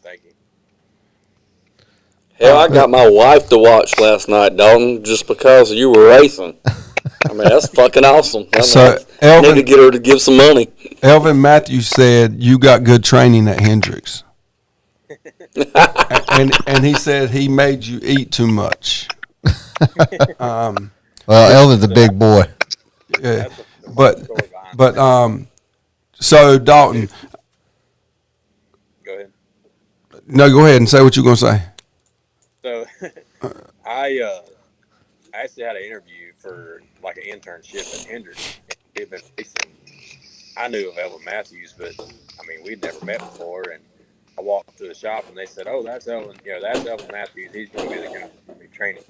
Thank you. Hell, I got my wife to watch last night, Daulton, just because you were racing. I mean, that's fucking awesome. So, I need Elvin, to get her to give some money. Elvin Matthews said you got good training at Hendricks, and he said he made you eat too much. Well, Elvin's a big boy. Yeah, but so Daulton. Go ahead. No, go ahead and say what you're gonna say. So I actually had an interview for like an internship at Hendricks. I knew of Elvin Matthews, but I mean, we'd never met before, and I walked through the shop and they said, "Oh, that's Elvin. That's Elvin Matthews. He's going to be the guy who's going to be training."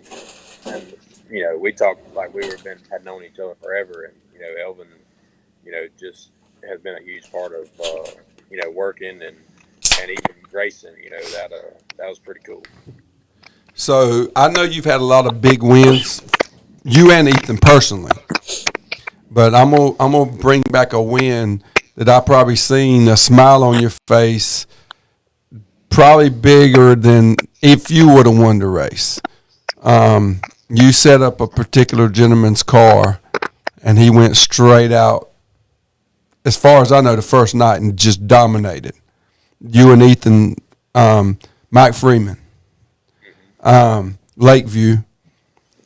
And we talked like had known each other forever, and Elvin, just has been a huge part of working and even racing. That was pretty cool. So I know you've had a lot of big wins, you and Ethan personally, but I'm gonna bring back a win that I probably seen a smile on your face, probably bigger than if you would have won the race. You set up a particular gentleman's car, and he went straight out, as far as I know, the first night and just dominated. You and Ethan, Mike Freeman, Lakeview,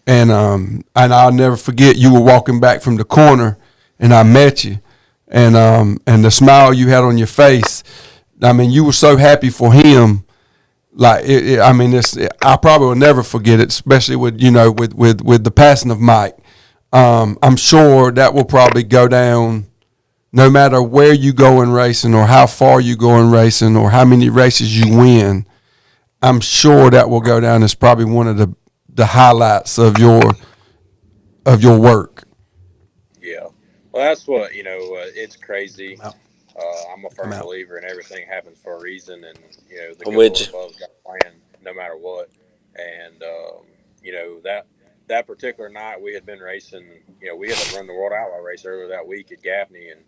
and I'll never forget, you were walking back from the corner, and I met you, and the smile you had on your face. I mean, you were so happy for him. I mean, I probably will never forget it, especially with with the passing of Mike. I'm sure that will probably go down, no matter where you go in racing or how far you go in racing or how many races you win. I'm sure that will go down as probably one of the highlights of your work. Yeah. Well, that's what, it's crazy. I'm a firm believer in everything happens for a reason, and, the good Lord above's got a plan no matter what. And, that particular night we had been racing, we had run the World Outlaw race earlier that week at Gaffney, and,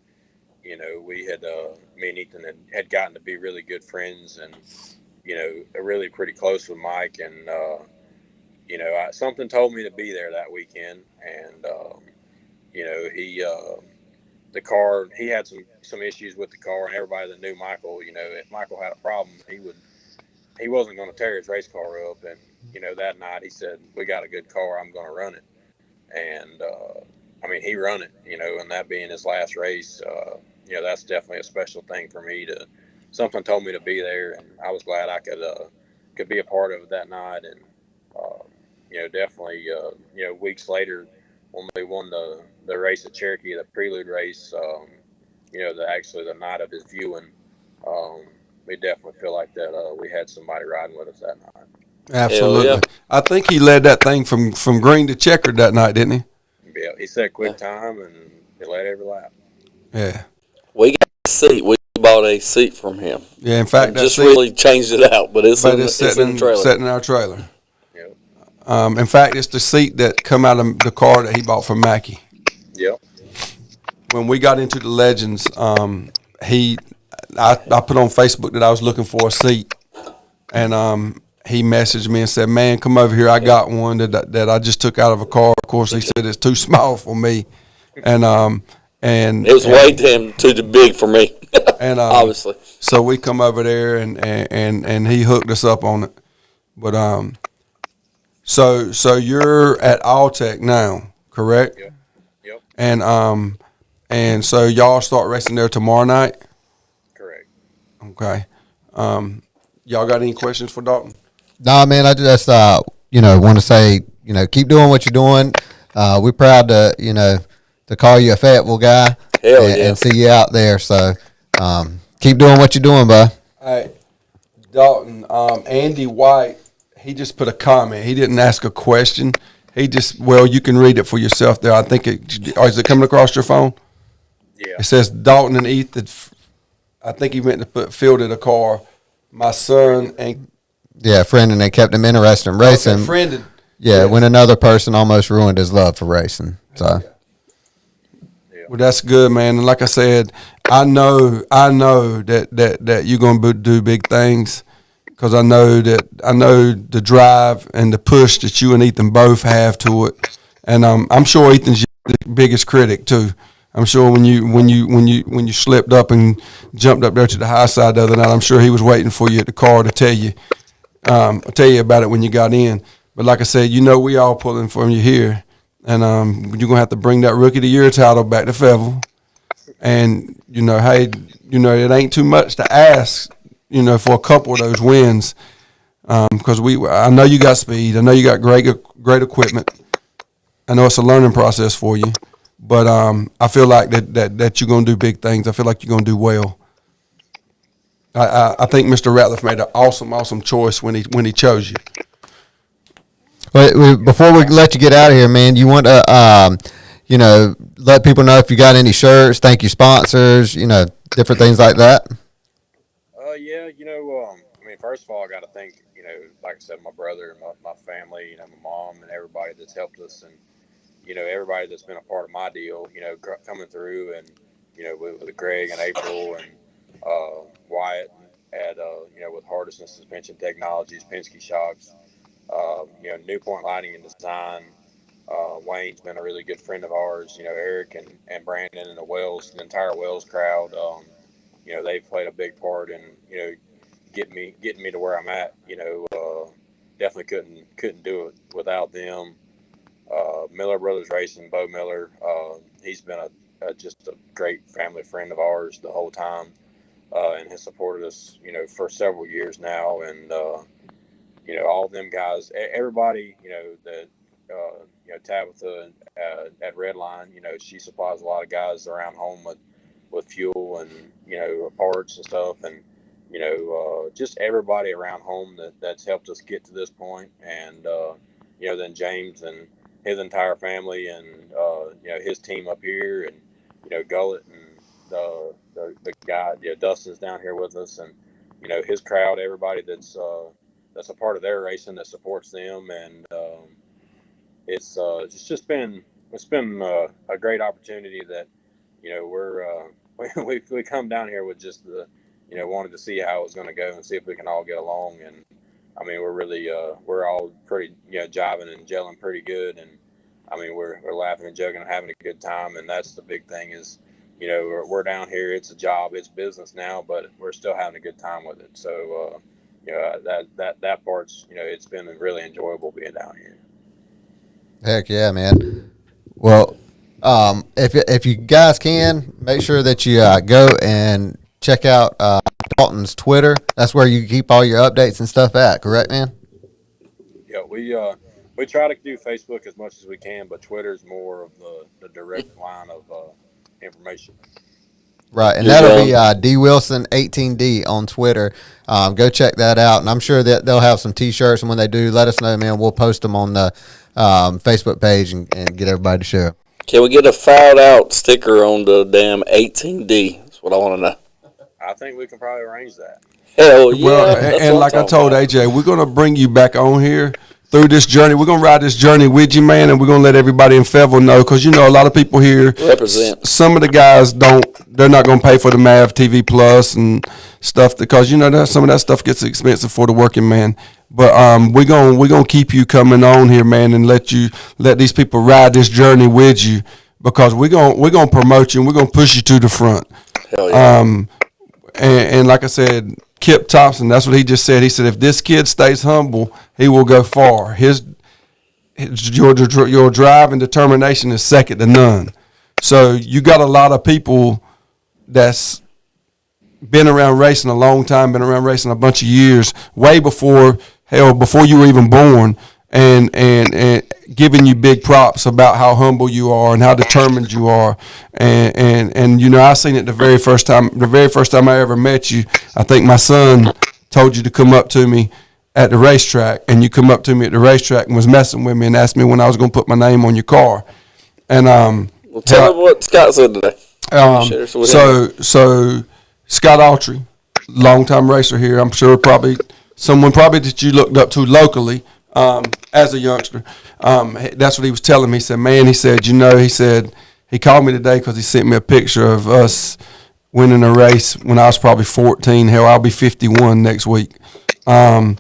we had, me and Ethan had gotten to be really good friends and, really pretty close with Mike. And, something told me to be there that weekend. And, the car, he had some issues with the car, and everybody that knew Michael, if Michael had a problem, he wasn't going to tear his race car up. And, that night he said, we got a good car, I'm going to run it. And, he run it, and that being his last race, that's definitely a special thing for me something told me to be there, and I was glad I could be a part of it that night. And, definitely, weeks later, when we won the race at Cherokee, the prelude race, the night of his viewing, we definitely feel like that we had somebody riding with us that night. Absolutely. Yeah. I think he led that thing from green to checkered that night, didn't he? Yeah, he said quick time, and he led every lap. Yeah. We got a seat. We bought a seat from him. Yeah, in fact, that just really changed it out, but it's in the trailer. Sitting in our trailer. In fact, it's the seat that come out of the car that he bought from Mackie. Yep. When we got into the Legends, I put on Facebook that I was looking for a seat, and he messaged me and said, "Man, come over here. I got one that I just took out of a car." Of course, he said it's too small for me, and it was way too big for me. And obviously, so we come over there and he hooked us up on it, but So you're at Alltech now, correct? Yep. And so y'all start racing there tomorrow night? Correct. Okay. Y'all got any questions for Daulton? No, man, I just want to say, keep doing what you're doing. We're proud to call you a Fayetteville guy and see you out there. So keep doing what you're doing, bud. All right. Daulton, Andy White, he just put a comment. He didn't ask a question. He just, you can read it for yourself there. I think is it coming across your phone? Yeah. It says Daulton and Ethan, I think he meant to put fielded a car. My son and friend, and they kept him interested in racing. Okay, friended. Yeah, when another person almost ruined his love for racing. So. Well, that's good, man. And like I said, I know that you're going to do big things, because I know the drive and the push that you and Ethan both have to it. And I'm sure Ethan's your biggest critic too. I'm sure when you slipped up and jumped up there to the high side the other night, I'm sure he was waiting for you at the car to tell you about it when you got in. But like I said, we all pulling for you here, and you're gonna have to bring that Rookie of the Year title back to Fayetteville. And it ain't too much to ask, for a couple of those wins, because I know you got speed, I know you got great equipment. I know it's a learning process for you, but I feel like that you're gonna do big things. I feel like you're gonna do well. I think Mr. Ratliff made an awesome choice when he chose you. Well, before we let you get out of here, man, you want to, let people know if you got any shirts, thank you sponsors, different things like that. First of all, I got to thank, like I said, my brother and my family, my mom and everybody that's helped us, and, everybody that's been a part of my deal, coming through, and, with Greg and April and Wyatt at, with Hardison Suspension Technologies, Penske Shocks, New Point Lighting and Design. Wayne's been a really good friend of ours. Eric and Brandon and the entire Wells crowd. They've played a big part in getting me to where I'm at. Definitely couldn't do it without them. Miller Brothers Racing, Bo Miller. He's been just a great family friend of ours the whole time, and has supported us, for several years now. And all of them guys, everybody, Tabitha at Redline, she supplies a lot of guys around home with fuel and, parts and stuff. And, just everybody around home that's helped us get to this point. And, then James and his entire family and, his team up here and, Gullet and the guy, Dustin's down here with us and, his crowd, everybody that's a part of their racing that supports them. And, it's just been a great opportunity that, we come down here with just the, wanted to see how it was going to go and see if we can all get along. And I mean, we're really, we're all pretty, jiving and gelling pretty good. And I mean, we're laughing and joking and having a good time. And that's the big thing is, we're down here. It's a job, it's business now, but we're still having a good time with it. So, that part's, it's been really enjoyable being down here. Heck yeah, man. Well, if you guys can, make sure that you go and check out Daulton's Twitter. That's where you keep all your updates and stuff at, correct, man? Yeah, we try to do Facebook as much as we can, but Twitter's more of the direct line of information. Right, and that'll be D Wilson 18D on Twitter. Go check that out, and I'm sure that they'll have some T-shirts, and when they do, let us know, man. We'll post them on the Facebook page and get everybody to share. Can we get a fouled out sticker on the damn 18D? That's what I want to know. I think we can probably arrange that. Hell yeah. Well, and like I told AJ, we're going to bring you back on here through this journey. We're going to ride this journey with you, man, and we're going to let everybody in Fayetteville know because, a lot of people here, represent. Some of the guys they're not going to pay for the MAV TV Plus and stuff because, some of that stuff gets expensive for the working man. But we're gonna keep you coming on here, man, and let these people ride this journey with you because we're gonna promote you and we're gonna push you to the front. Hell yeah. And like I said, Kip Thompson, that's what he just said. He said if this kid stays humble, he will go far. Your drive and determination is second to none. So you got a lot of people that's been around racing a long time, been around racing a bunch of years, way before you were even born, and giving you big props about how humble you are and how determined you are. And I seen it the very first time I ever met you. I think my son told you to come up to me at the racetrack, and you come up to me at the racetrack and was messing with me and asked me when I was going to put my name on your car. And well, tell me what Scott said today. So Scott Autry, longtime racer here. I'm sure someone that you looked up to locally as a youngster. That's what he was telling me. He said, man, he said, he called me today because he sent me a picture of us winning a race when I was probably 14. Hell, I'll be 51 next week. He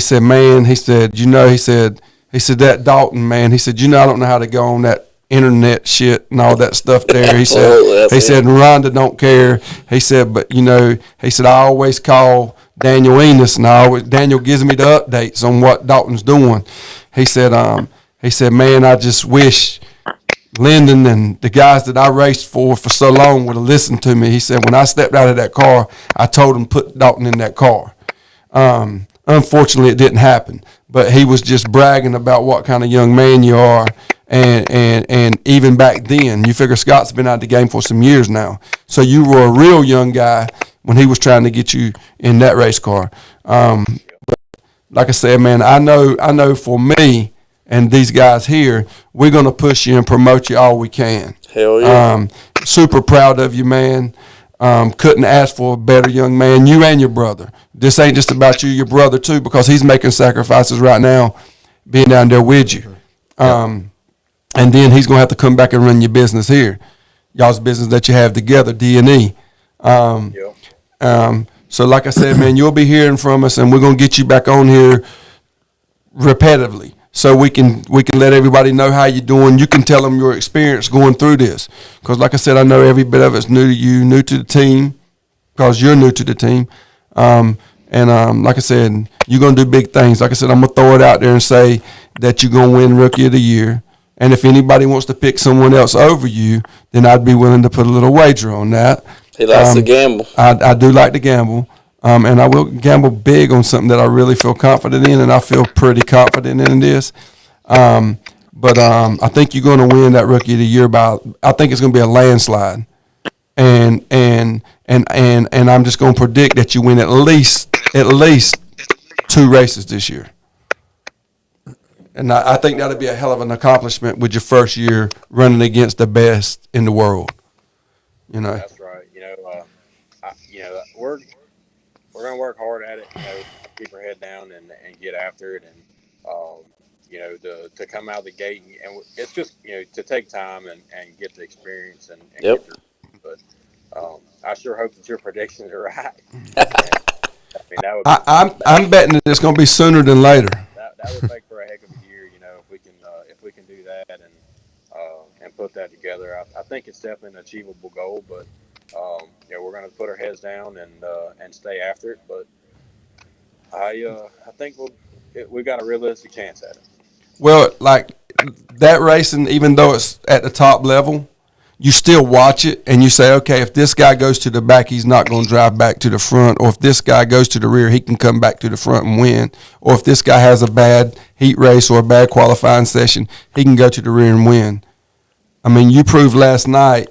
said, man, he said, that Daulton, man, he said, I don't know how to go on that internet shit and all that stuff there. He said, and Rhonda don't care. He said, but he said, I always call Daniel Enos and Daniel gives me the updates on what Daulton's doing. He said, man, I just wish Lyndon and the guys that I raced for so long would have listened to me. He said, when I stepped out of that car, I told him put Daulton in that car. Unfortunately, it didn't happen, but he was just bragging about what kind of young man you are. And even back then, you figure Scott's been out of the game for some years now. So you were a real young guy when he was trying to get you in that race car. But like I said, man, I know for me and these guys here, we're going to push you and promote you all we can. Hell yeah. Super proud of you, man. Couldn't ask for a better young man, you and your brother. This ain't just about you, your brother too, because he's making sacrifices right now being down there with you. And then he's going to have to come back and run your business here, y'all's business that you have together, D&E. So like I said, man, you'll be hearing from us, and we're going to get you back on here repetitively so we can let everybody know how you're doing. You can tell them your experience going through this because, like I said, I know every bit of it's new to you, new to the team because you're new to the team. Like I said, you're going to do big things. Like I said, I'm going to throw it out there and say that you're going to win Rookie of the Year. And if anybody wants to pick someone else over you, then I'd be willing to put a little wager on that. He likes to gamble. I do like to gamble. And I will gamble big on something that I really feel confident in, and I feel pretty confident in this. But I think you're going to win that Rookie of the Year I think it's going to be a landslide. And I'm just going to predict that you win at least 2 races this year. And I think that'll be a hell of an accomplishment with your first year running against the best in the world. You know. That's right. We're gonna work hard at it. Keep our head down and get after it, and to come out of the gate, and it's just to take time and get the experience and Yep. get through. But I sure hope that your predictions are right. That would I'm betting that it's going to be sooner than later. that would make for a heck of a year. If we can do that and put that together, I think it's definitely an achievable goal. But we're going to put our heads down and stay after it. But I think we've got a realistic chance at it. Well, like that racing, even though it's at the top level, you still watch it and you say, okay, if this guy goes to the back, he's not going to drive back to the front. Or if this guy goes to the rear, he can come back to the front and win. Or if this guy has a bad heat race or a bad qualifying session, he can go to the rear and win. I mean, you proved last night,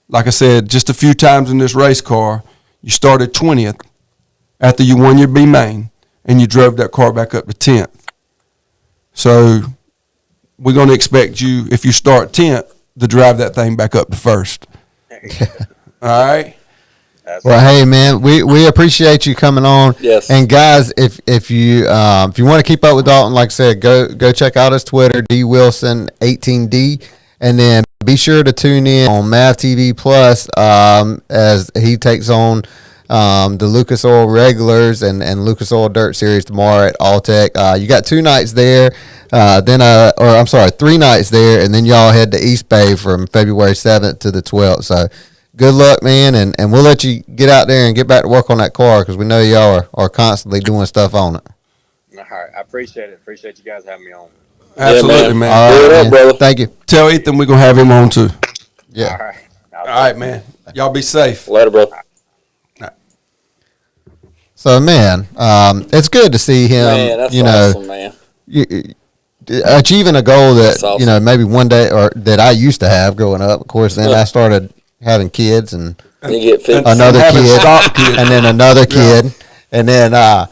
like I said, just a few times in this race car, you started 20th after you won your B main, and you drove that car back up to 10th. So we're going to expect you, if you start 10th, to drive that thing back up to first. All right? Well, hey, man, we appreciate you coming on. Yes. And guys, if you want to keep up with Daulton, like I said, go check out his Twitter, DWilson18D, and then be sure to tune in on Mav TV Plus as he takes on the Lucas Oil Regulars and Lucas Oil Dirt Series tomorrow at Alltech. You got 2 nights there, 3 nights there, and then y'all head to East Bay from February 7th to the 12th. So good luck, man, and we'll let you get out there and get back to work on that car because we know y'all are constantly doing stuff on it. All right, I appreciate it. Appreciate you guys having me on. Absolutely, man. All right, Good up, man. brother. Thank you. Tell Ethan we're going to have him on too. Yeah. All right. All right, man. Y'all be safe. Later, bro. So, man, it's good to see him, Man, that's awesome, man. achieving a goal that, That's awesome. maybe one day, or that I used to have growing up. Of course, then I started having kids and You get fit. another having kid, stock kids. and then another kid, and then, man,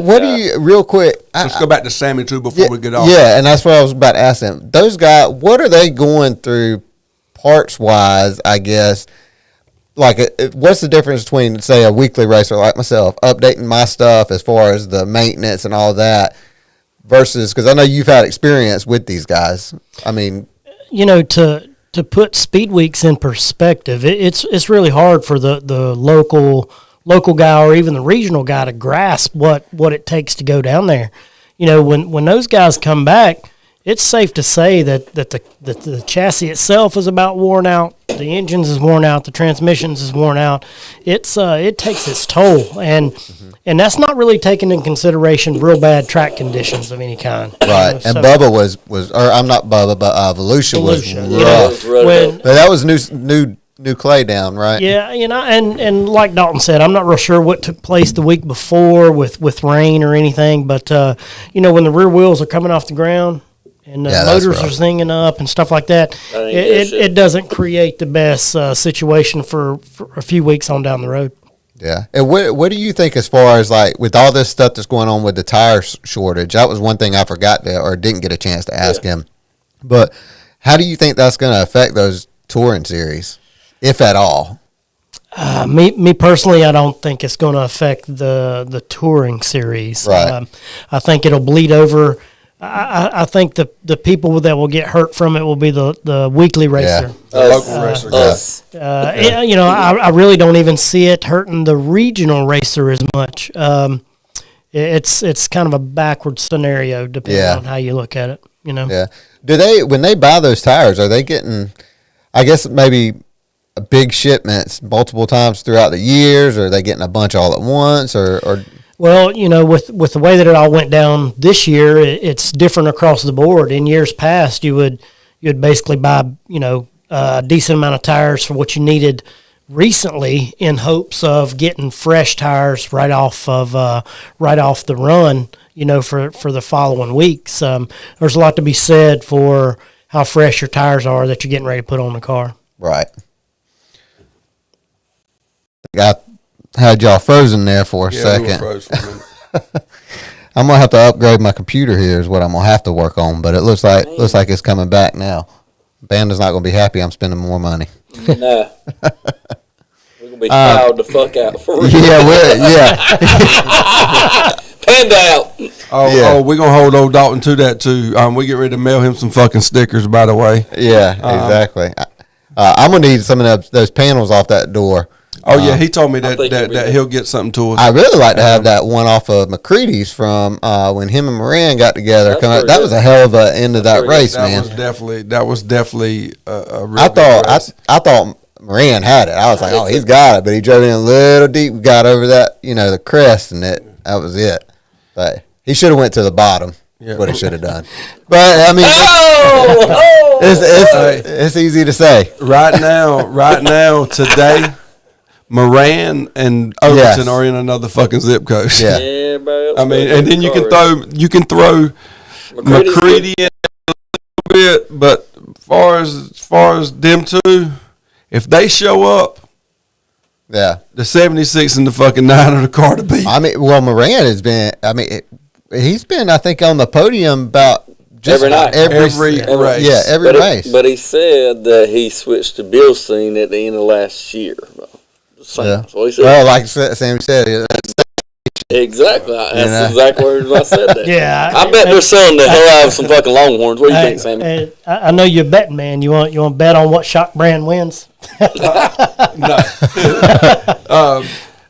what do you, real quick, Let's go back to Sammy too before we get off. yeah, and that's what I was about to ask them. Those guys, what are they going through parts wise, I guess? Like, what's the difference between, say, a weekly racer like myself, updating my stuff as far as the maintenance and all that, versus, because I know you've had experience with these guys. I mean, to put speed weeks in perspective, it's really hard for the local guy or even the regional guy to grasp what it takes to go down there. When those guys come back, it's safe to say that the chassis itself is about worn out, the engines is worn out, the transmissions is worn out. It takes its toll, and that's not really taking into consideration real bad track conditions of any kind. right. And Bubba was, or I'm not Bubba, but Volusia was rough. But that was new clay down, right? Yeah, and like Daulton said, I'm not real sure what took place the week before with rain or anything, but when the rear wheels are coming off the ground and that's motors rough. are singing up and stuff like that, it doesn't create the best situation for a few weeks on down the road. Yeah. And what do you think as far as, like, with all this stuff that's going on with the tire shortage? That was one thing I forgot to, or didn't get a chance to ask him. But how do you think that's going to affect those touring series, if at all? Me personally, I don't think it's going to affect the touring series. Right. I think it'll bleed over. I think the people that will get hurt from it will be the weekly racer. The local racer. Us. I really don't even see it hurting the regional racer as much. It's kind of a backward scenario depending on how you look at it. Yeah. Do they, when they buy those tires, are they getting, I guess, maybe big shipments multiple times throughout the years, or are they getting a bunch all at once, or Well, with the way that it all went down this year, it's different across the board. In years past, you'd basically buy, a decent amount of tires for what you needed recently in hopes of getting fresh tires right off the run, for the following weeks. There's a lot to be said for how fresh your tires are that you're getting ready to put on the car. Right. I had y'all frozen there for a We were second. froze for a minute. I'm gonna have to upgrade my computer here. Is what I'm gonna have to work on. But it looks like it's coming back now. Banda's not gonna be happy. I'm spending more money. Nah. We're gonna be fouled the fuck out for real. Yeah. Panda out. We're gonna hold old Daulton to that too. We get ready to mail him some fucking stickers, by the way. Yeah, exactly. I'm gonna need some of those panels off that door. Oh yeah, he told me I think that he'll get something to us. I really like to have that one off of McCready's from when him and Moran got together. That was a hell of a end of that race, man. That was definitely a real I good race. thought Moran had it. I was like, oh, he's got it, but he drove in a little deep, got over that, the crest, and that was it. But he should have went to the bottom. Yeah. What he should have done. But I mean, it's easy to say. Right now, today, Moran and Overton are in another fucking zip code. Yeah. Yeah, bro. I mean, and then you can throw McCready in a little bit, but as far as them two, if they show up, Yeah. the 76 and the fucking 9 are the car to beat. I mean, well, Moran has been. I mean, he's been, I think, on the podium about just Every night. Every race. Yeah, every race. But he said that he switched to Bilstein at the end of last year. Yeah. That's what he said. Well, like Sammy said, Exactly. That's exactly where I said that. Yeah, I bet they're selling the hell out of some fucking Longhorns. What do you think, Sammy? I know you're a betting man. You want to bet on what shock brand wins? No.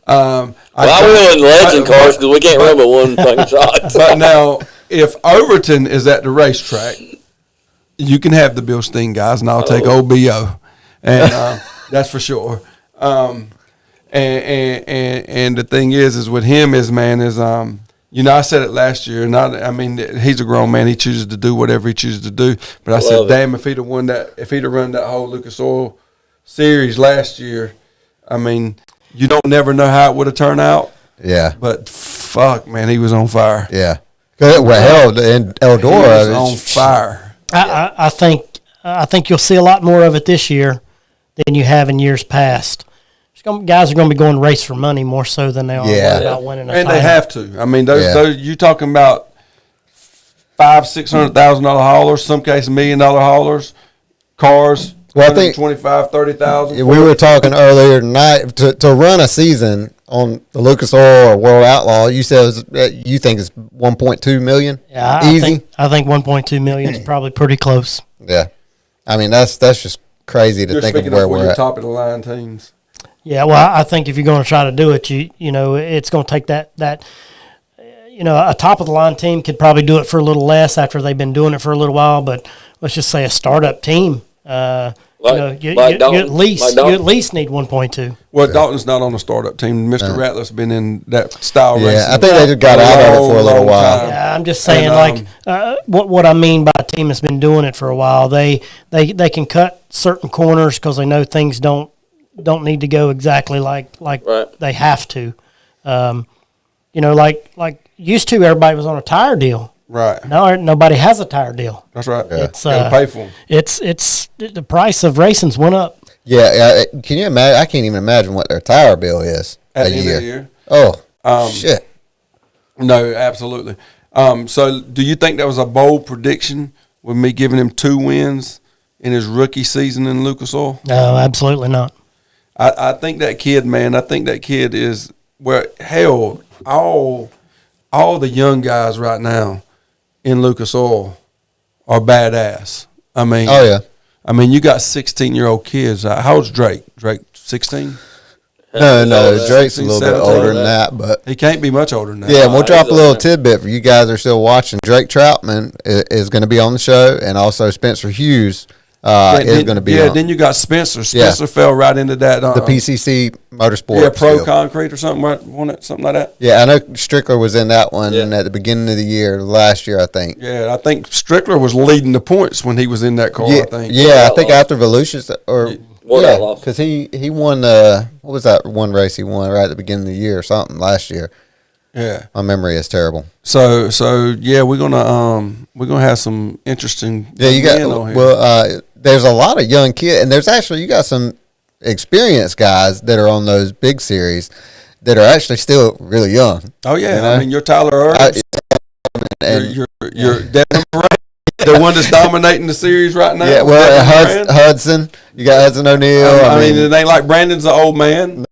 I will in legend cars because we can't run but one fucking shot. But now, if Overton is at the racetrack, you can have the Bilstein guys, and I'll take old BO, and that's for sure. And the thing is with him is I said it last year, and I mean he's a grown man. He chooses to do whatever he chooses to do. But I said, damn, if he'd have run that whole Lucas Oil series last year, I mean, you don't never know how it would have turned out. Yeah. But fuck, man, he was on fire. Yeah. Well, hell, in Eldora, He was on fire. I think you'll see a lot more of it this year than you have in years past. Guys are going to be going to race for money more so than they are about winning a and title. they have to. I mean, those you talking about $500,000-$600,000 haulers, some cases $1 million haulers, cars. Well, I think 25,000-30,000. we were talking earlier tonight to run a season on the Lucas Oil or World Outlaw. You said you think it's 1.2 million. Yeah, easy. I think 1.2 million is probably pretty close. Yeah, I mean that's just crazy to think of where we're at. Top of the line teams. Yeah, well, I think if you're going to try to do it, it's going to take that a top of the line team could probably do it for a little less after they've been doing it for a little while. But let's just say a startup team, you at least need 1.2. Well, Dalton's not on the startup team. Mr. Ratliff's been in that style racing. Yeah, I think they just got out of it for a little while. Yeah, I'm just saying, what I mean by a team that's been doing it for a while, they can cut certain corners because they know things don't need to go exactly like they have to. Like used to, everybody was on a tire deal. Right. Now nobody has a tire deal. That's right. Yeah. It's gotta pay for them. It's the price of racing's went up. Yeah, can you imagine? I can't even imagine what their tire bill is At a the end of the year. year. Oh, shit. No, absolutely. So do you think that was a bold prediction with me giving him 2 wins in his rookie season in Lucas Oil? No, absolutely not. I think that kid, man, is where, hell, all the young guys right now in Lucas Oil are badass. I mean, Oh, yeah. I mean, you got 16-year-old kids. How old's Drake? Drake 16? No, Drake's a little bit 17, older than that, but He can't be much older than that. yeah, we'll drop a he's little older. tidbit for you guys that are still watching. Drake Troutman is going to be on the show, and also Spencer Hughes is going to be Yeah, on then you got Spencer. Spencer fell right into that. the PCC Motorsports. Yeah, Pro deal. Concrete or something, right? Wasn't it something like that? Yeah, I know Strickler was in that one Yeah. at the beginning of the year, last year, I think. Yeah, I think Strickler was leading the points when he was in that car, Yeah, I think. yeah, I think after Volusius or Sport Yeah, Outlaws. because he won what was that one race he won right at the beginning of the year or something last year. Yeah. My memory is terrible. So yeah, we're gonna have some interesting. Yeah, you men on got here. well. There's a lot of young kids, and there's actually you got some experienced guys that are on those big series that are actually still really young. Oh yeah, you know? I mean, you're Tyler Earls. And You're Devin Moran, the one that's dominating the series right now. yeah, well, Devin Moran. Hudson, you got Hudson O'Neal. I mean, it ain't like Brandon's an old man.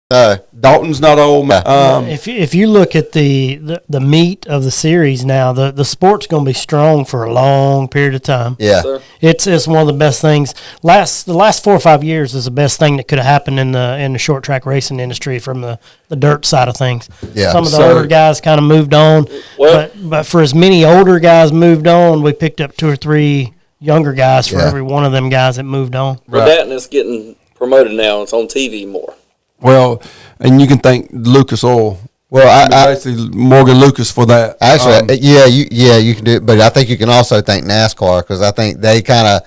no, Dalton's not old man. If you look at the meat of the series now, the sport's going to be strong for a long period of time. yeah, Sir. It's one of the best things. The last 4 or 5 years is the best thing that could have happened in the short track racing industry from the dirt side of things. Yeah. Some of the So- older guys kind of moved on, Well- but for as many older guys moved on, we picked up 2 or 3 younger guys for Yeah. every one of them guys that moved on. But that and it's getting promoted now. It's on TV more. Well, and you can thank Lucas Oil. well, I Basically, Morgan Lucas for that. actually, you can do it, but I think you can also thank NASCAR because I think they kind of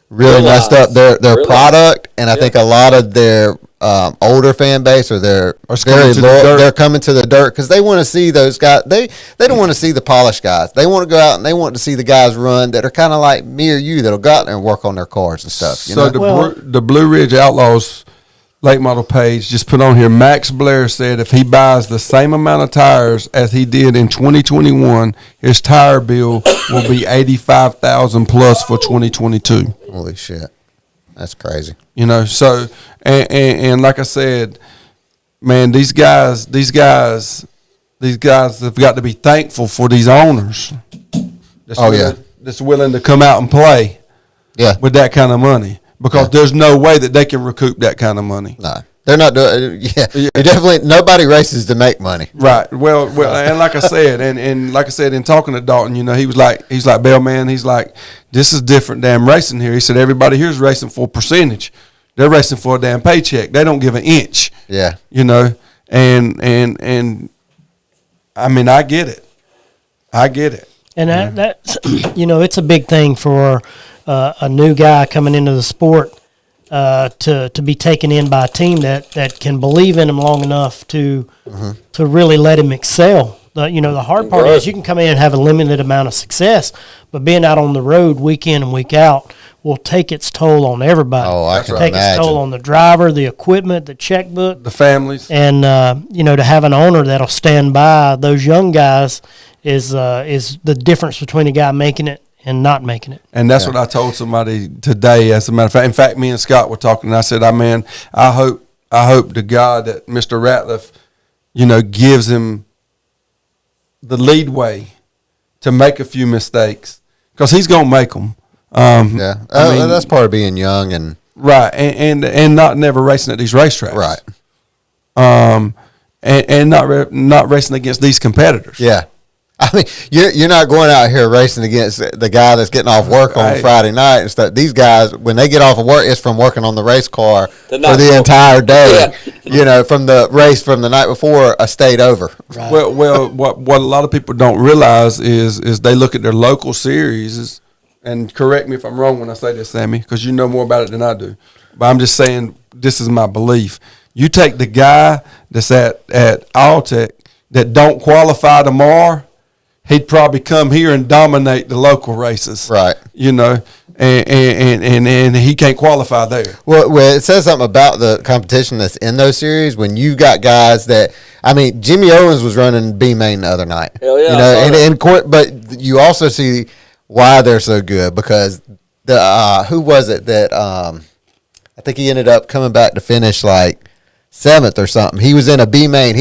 really Realize. messed up their Realize. product, and I Yeah. think a lot of their older fan base or their Are coming very to the loyal, dirt. they're coming to the dirt because they want to see those guys. They don't want to see the polished guys. They want to go out and they want to see the guys run that are kind of like me or you that'll go out there and work on their cars and stuff. You So know? the Blue Ridge Outlaws late model page just put on here. Max Blair said if he buys the same amount of tires as he did in 2021, his tire bill will be $85,000 plus for 2022. Holy shit, that's crazy. You know, so and like I said, man, these guys have got to be thankful for these owners. That's willing to come out and play Yeah, with that kind of money because there's no way that they can recoup that kind of money. no, they're not doing. Yeah, you definitely nobody races to make money. Right. Well, and like I said, and like I said, in talking to Daulton, you know, he's like, Bell man, he's like, this is different damn racing here. He said everybody here's racing for a percentage. They're racing for a damn paycheck. They don't give an inch. Yeah, You know, and I mean, I get it. And that's it's a big thing for a new guy coming into the sport to be taken in by a team that can believe in him long enough to really let him excel. The hard part is you can come in and have a limited amount of success, but being out on the road week in and week out will take its toll on everybody. Oh, I can take its toll imagine. on the driver, the equipment, the checkbook, The families. and to have an owner that'll stand by those young guys is the difference between a guy making it and not making it. And that's what I told somebody today. As a matter of fact, me and Scott were talking, and I said, I hope to God that Mr. Ratliff, gives him the lead way to make a few mistakes because he's going to make them. yeah. I mean, That's part of being young and right, and not never racing at these racetracks. right. And not racing against these competitors. Yeah. I mean, you're not going out here racing against the guy that's getting off work on Right. Friday night and stuff. These guys, when they get off of work, it's from working on the race car They're for not the working. entire day. Yeah. From the race from the night before, a state over. Well, what a lot of people don't realize is they look at their local series, and correct me if I'm wrong when I say this, Sammy, because you know more about it than I do. But I'm just saying this is my belief. You take the guy that's at Alltech that don't qualify tomorrow, he'd probably come here and dominate the local races. Right. And he can't qualify there. Well, it says something about the competition that's in those series when you got guys that, I mean, Jimmy Owens was running B main the other night. Hell yeah, I saw that. But you also see why they're so good because who was it that I think he ended up coming back to finish like 7th or something. He was in a B main.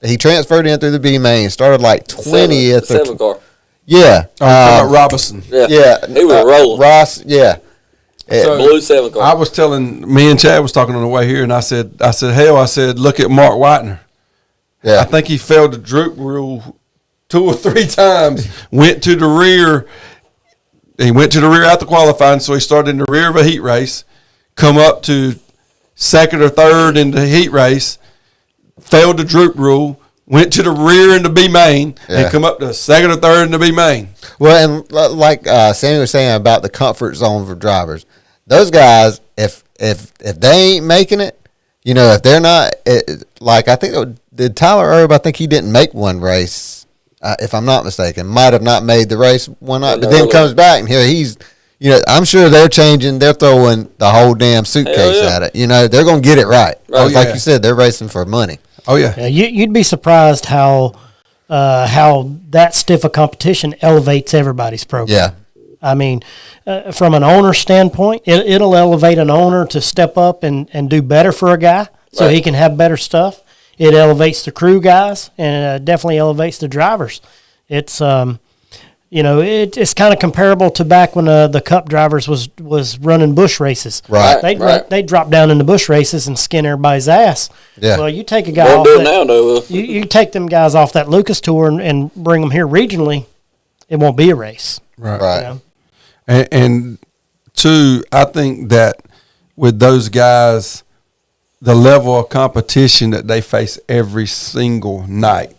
He transferred in through the B main, started like 20th. Seven car. Yeah. I'm talking about Robinson. Yeah. Yeah. He was rolling. Ross, yeah. So- Blue 7 car. I was telling, me and Chad was talking on the way here, and I said, look at Mark Whitener. Yeah. I think he failed the droop rule 2 or 3 times. Went to the rear. He went to the rear after qualifying, so he started in the rear of a heat race. Come up to 2nd or 3rd in the heat race. Failed the droop rule. Went to the rear in the B main Yeah. and come up to 2nd or 3rd in the B main. Well, and like Sammy was saying about the comfort zone for drivers, those guys, if they ain't making it, you know, if they're not, like I think did Tyler Erb, I think he didn't make one race, if I'm not mistaken, might have not made the race one night, but then comes back and here he's, you know, I'm sure they're throwing the whole damn suitcase at it. You know, they're going to get it right. Like you said, they're racing for money. Oh yeah. You'd be surprised how that stiff a competition elevates everybody's program. Yeah. I mean, from an owner standpoint, it'll elevate an owner to step up and do better for a guy so he can have better stuff. It elevates the crew guys and definitely elevates the drivers. It's you know, it's kind of comparable to back when the Cup drivers was running bush races. Right. They'd drop down in the bush races and skin everybody's ass. Yeah. Well, you take a guy off you take them guys off that Lucas tour and bring them here regionally, it won't be a race. Right. You know? And two, I think that with those guys, the level of competition that they face every single night,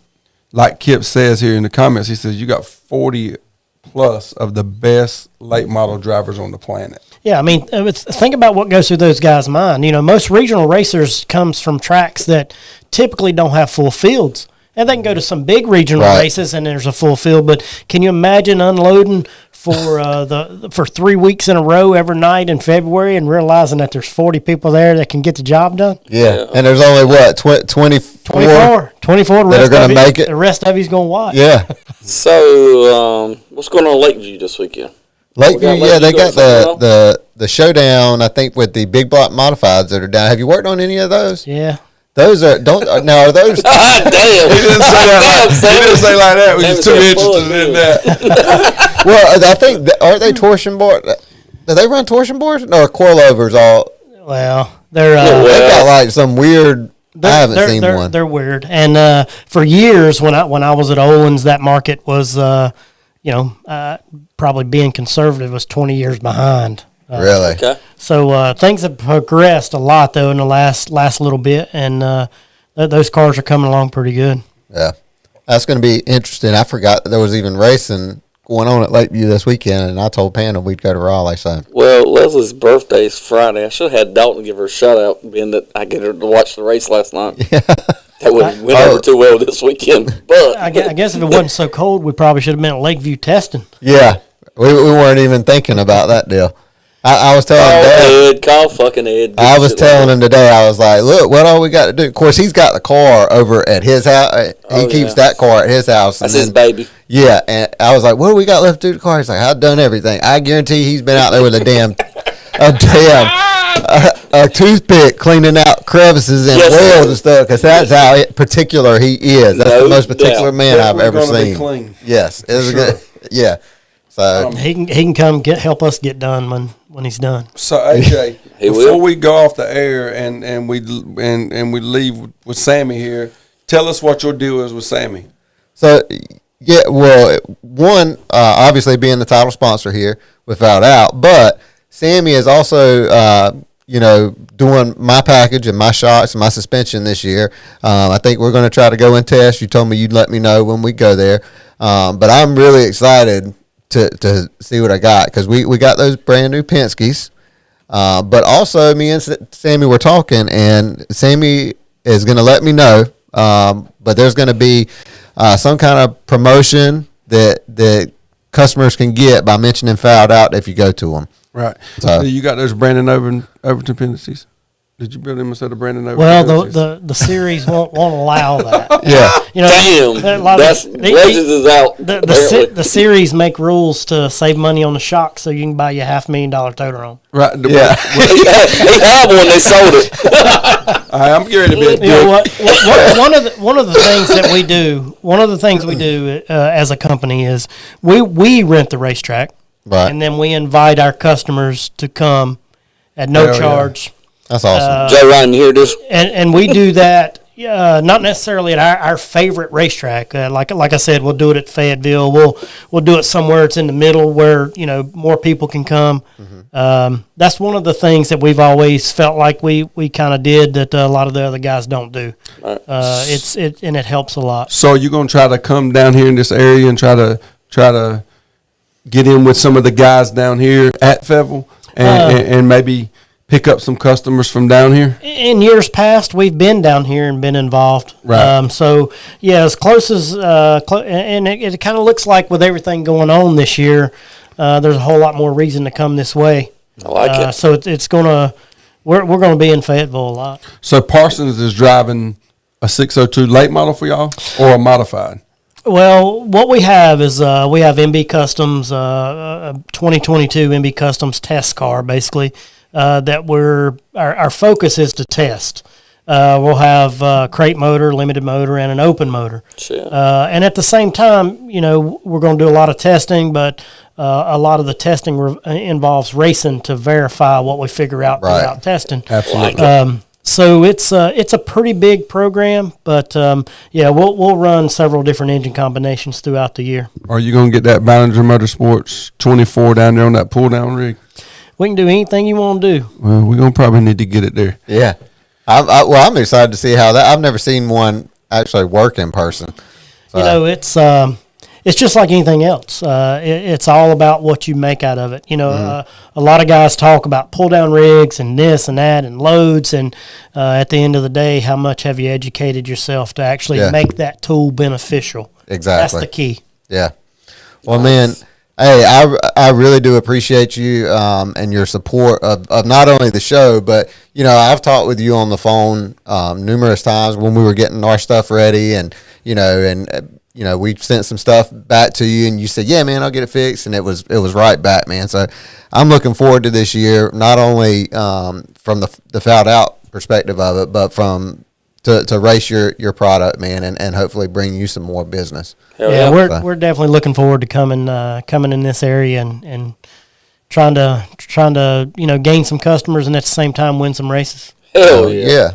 like Kip says here in the comments, he says you got 40 plus of the best late model drivers on the planet. Yeah, I mean, think about what goes through those guys' mind. You know, most regional racers comes from tracks that typically don't have full fields. And they can go to some big regional races and there's a full field, but can you imagine unloading for 3 weeks in a row every night in February and realizing that there's 40 people there that can get the job done? Yeah. And there's only what, 24 that are going to make it. The rest of you's going to watch. Yeah. So, what's going on in Lakeview this weekend? Lakeview, yeah, they got the showdown, I think, with the big block modifieds that are down. Have you worked on any of those? Yeah. Those are now are those? Damn! He didn't say like that. We was too interested in that. Well, I think aren't they torsion board? Do they run torsion boards or coilovers? All well, they're they've got like some weird. I haven't seen one. They're weird, and for years when I was at Olin's, that market was probably being conservative was 20 years behind. Really? Okay. So things have progressed a lot though in the last little bit, and those cars are coming along pretty good. Yeah, that's going to be interesting. I forgot that there was even racing going on at Lakeview this weekend, and I told Panda we'd go to Raleigh. So, well, Leslie's birthday is Friday. I should have had Daulton give her a shout out, being that I get her to watch the race last night. Yeah. That wouldn't went over too well this weekend. But I guess if it wasn't so cold, we probably should have been at Lakeview testing. Yeah, we weren't even thinking about that deal. I was telling Call fucking Ed. I was telling him today, I was like, look, what all we got to do? Of course, he's got the car over at his house. He keeps that car at his house. That's his baby. Yeah, and I was like, what do we got left to do to the car? He's like, I've done everything. I guarantee he's been out there with a toothpick cleaning out crevices and welds and stuff, because that's how particular he is. That's the most particular man I've ever seen. Clean. Yes. Yeah. So he can come help us get done when he's done. So AJ, before we go off the air and we leave with Sammy here, tell us what your deal is with Sammy. So yeah, well, one obviously being the title sponsor here without out, but Sammy is also doing my package and my shocks and my suspension this year. I think we're going to try to go and test. You told me you'd let me know when we go there, but I'm really excited to see what I got, because we got those brand new Penske's, but also me and Sammy were talking, and Sammy is going to let me know, but there's going to be some kind of promotion that customers can get by mentioning Fouled Out if you go to them. Right. So you got those Brandon Overton Pendencies. Did you build him a set of Brandon Overton? Well, the series won't allow that. Yeah. Damn. That's Legends is out. The series make rules to save money on the shock, so you can buy you $500,000 toter on. Right. Yeah. They have one. They sold it. I'm getting to be a dick. You know what? One of the things that we do. One of the things we do as a company is we rent the racetrack, right, and then we invite our customers to come at no charge. Yeah. That's awesome. Jay Ryan, you hear this? And we do that not necessarily at our favorite racetrack. Like I said, we'll do it at Fayetteville. We'll do it somewhere it's in the middle where more people can come. Mm-hmm. That's one of the things that we've always felt like we kind of did that a lot of the other guys don't do. Right. It helps a lot. So you're gonna try to come down here in this area and try to get in with some of the guys down here at Fayetteville? and maybe pick up some customers from down here? In years past, we've been down here and been involved. Right. So, yeah, as close as, and it kind of looks like with everything going on this year, there's a whole lot more reason to come this way. I like it. So it's going to, we're going to be in Fayetteville a lot. So Parsons is driving a 602 late model for y'all or a modified? Well, what we have is we have MB Customs, 2022 MB Customs test car, basically, that our focus is to test. We'll have crate motor, limited motor, and an open motor. Sure. And at the same time, we're going to do a lot of testing, but a lot of the testing involves racing to verify what we figure out throughout testing. Absolutely. So it's a pretty big program, but we'll run several different engine combinations throughout the year. Are you going to get that Ballinger Motorsports 24 down there on that pull down rig? We can do anything you want to do. Well, we're going to probably need to get it there. Yeah. I'm excited to see how that. I've never seen one actually work in person. So. It's just like anything else. It's all about what you make out of it. A lot of guys talk about pull down rigs and this and that and loads, and at the end of the day, how much have you educated yourself to actually make that tool beneficial? Exactly. That's the key. Yeah. Well, man, hey, I really do appreciate you and your support of not only the show, but I've talked with you on the phone numerous times when we were getting our stuff ready, and we sent some stuff back to you, and you said, "Yeah, man, I'll get it fixed," and it was right back, man. So I'm looking forward to this year, not only from the fouled out perspective of it, but from to race your product, man, and hopefully bring you some more business. Yeah, we're definitely looking forward to coming in this area and trying to gain some customers and at the same time win some races. Hell yeah. Yeah.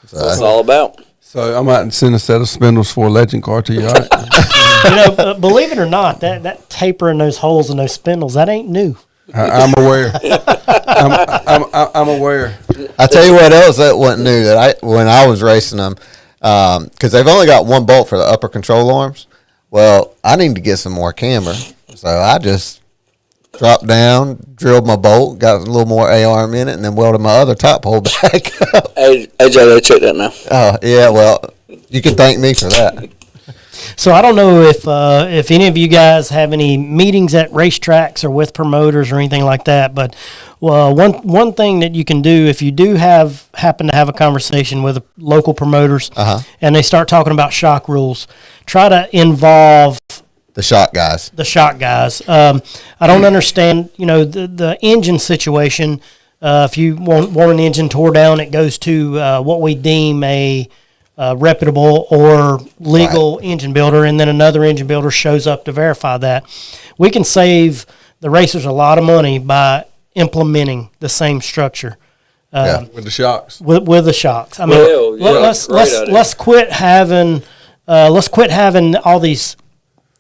That's what it's all about. So I might send a set of spindles for a legend car to you. All right? Believe it or not, that taper and those holes and those spindles, that ain't new. I'm aware. I'm aware. I tell you what else that wasn't new when I was racing them, because they've only got one bolt for the upper control arms. Well, I need to get some more camber, so I just dropped down, drilled my bolt, got a little more A-arm in it, and then welded my other top hole back up. Hey, AJ, check that now. Oh, yeah, well, you can thank me for that. So I don't know if any of you guys have any meetings at racetracks or with promoters or anything like that, but one thing that you can do if you do happen to have a conversation with local promoters and they start talking about shock rules, try to involve the shock guys. I don't understand, the engine situation. If you want an engine tore down, it goes to what we deem a reputable or legal engine builder, and then another engine builder shows up to verify that. We can save the racers a lot of money by implementing the same structure. With the shocks. With the shocks. I mean, let's quit having all these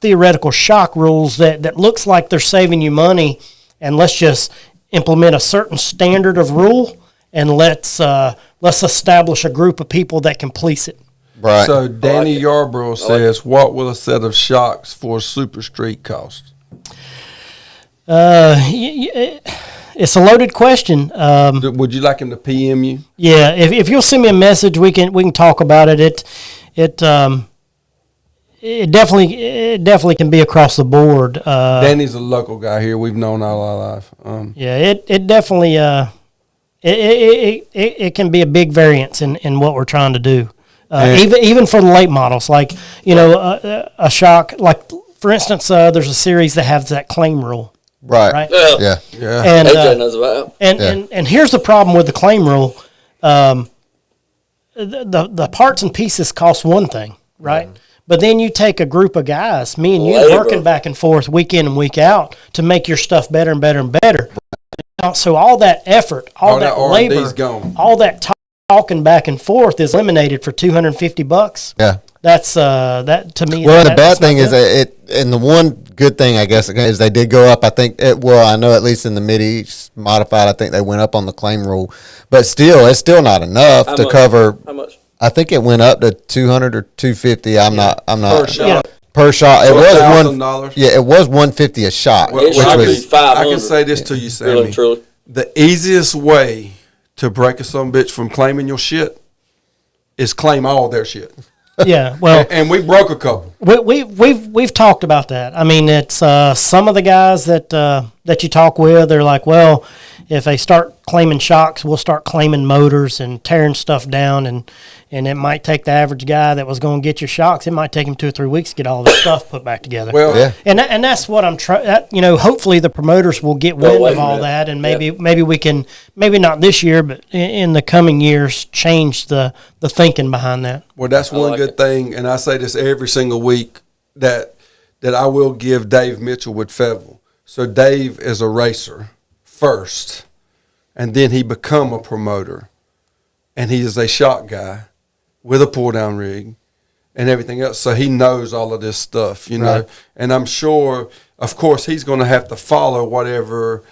theoretical shock rules that looks like they're saving you money, and let's just implement a certain standard of rule, and let's establish a group of people that can police it. Right. So Danny Yarborough says, what will a set of shocks for a Super Street cost? It's a loaded question. Would you like him to PM you? Yeah, if you'll send me a message, we can talk about it. It definitely can be across the board. Danny's a local guy here. We've known all our life. It definitely it can be a big variance in what we're trying to do. Even for the late models, like a shock. Like for instance, there's a series that has that claim rule. Right. Yeah. And AJ knows about it. And here's the problem with the claim rule. The parts and pieces cost one thing, right? Mm-hmm. But then you take a group of guys, me and you, working back and forth week in and week out to make your stuff better and better and better. So all that effort, all that labor, all that talking back and forth is eliminated for $250. Yeah. That's that to me. Well, the bad thing is that and the one good thing I guess is they did go up. I think I know at least in the Mid-East modified, I think they went up on the claim rule, but still, it's still not enough to cover. How much? I think it went up to 200 or 250. I'm not per shot. Yeah. Per shot. It was $1,000. Yeah, it was $150 a shot. Which was I can say this to you, Sammy. Really, truly. the easiest way to break a son bitch from claiming your shit is claim all their shit. Yeah, well, And we broke a couple. we've talked about that. I mean, it's some of the guys that you talk with. They're like, well, if they start claiming shocks, we'll start claiming motors and tearing stuff down, and it might take the average guy that was going to get your shocks. It might take him 2 or 3 weeks to get all the stuff put back together. Well, Yeah. And that's what I'm trying. You know, hopefully the promoters will get wind wait of a all minute. that, and maybe we can, maybe not this year, but in the coming years, change the thinking behind that. Well, that's one like good it. thing, and I say this every single week, that I will give Dave Mitchell with Feville. So Dave is a racer first, and then he become a promoter, and he is a shot guy with a pull-down rig and everything else. So he knows all of this stuff, you know. Right. And I'm sure, of course, he's going to have to follow whatever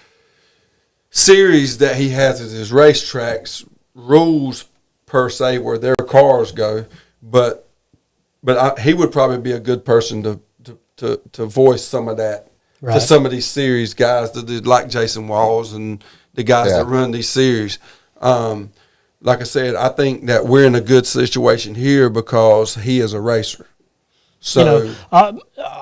series that he has at his racetracks, rules per se, where their cars go. But he would probably be a good person to voice some of that to Right. some of these series guys that do, like Jason Walls and the guys Yeah. that run these series. Like I said, I think that we're in a good situation here because he is a racer. So You know,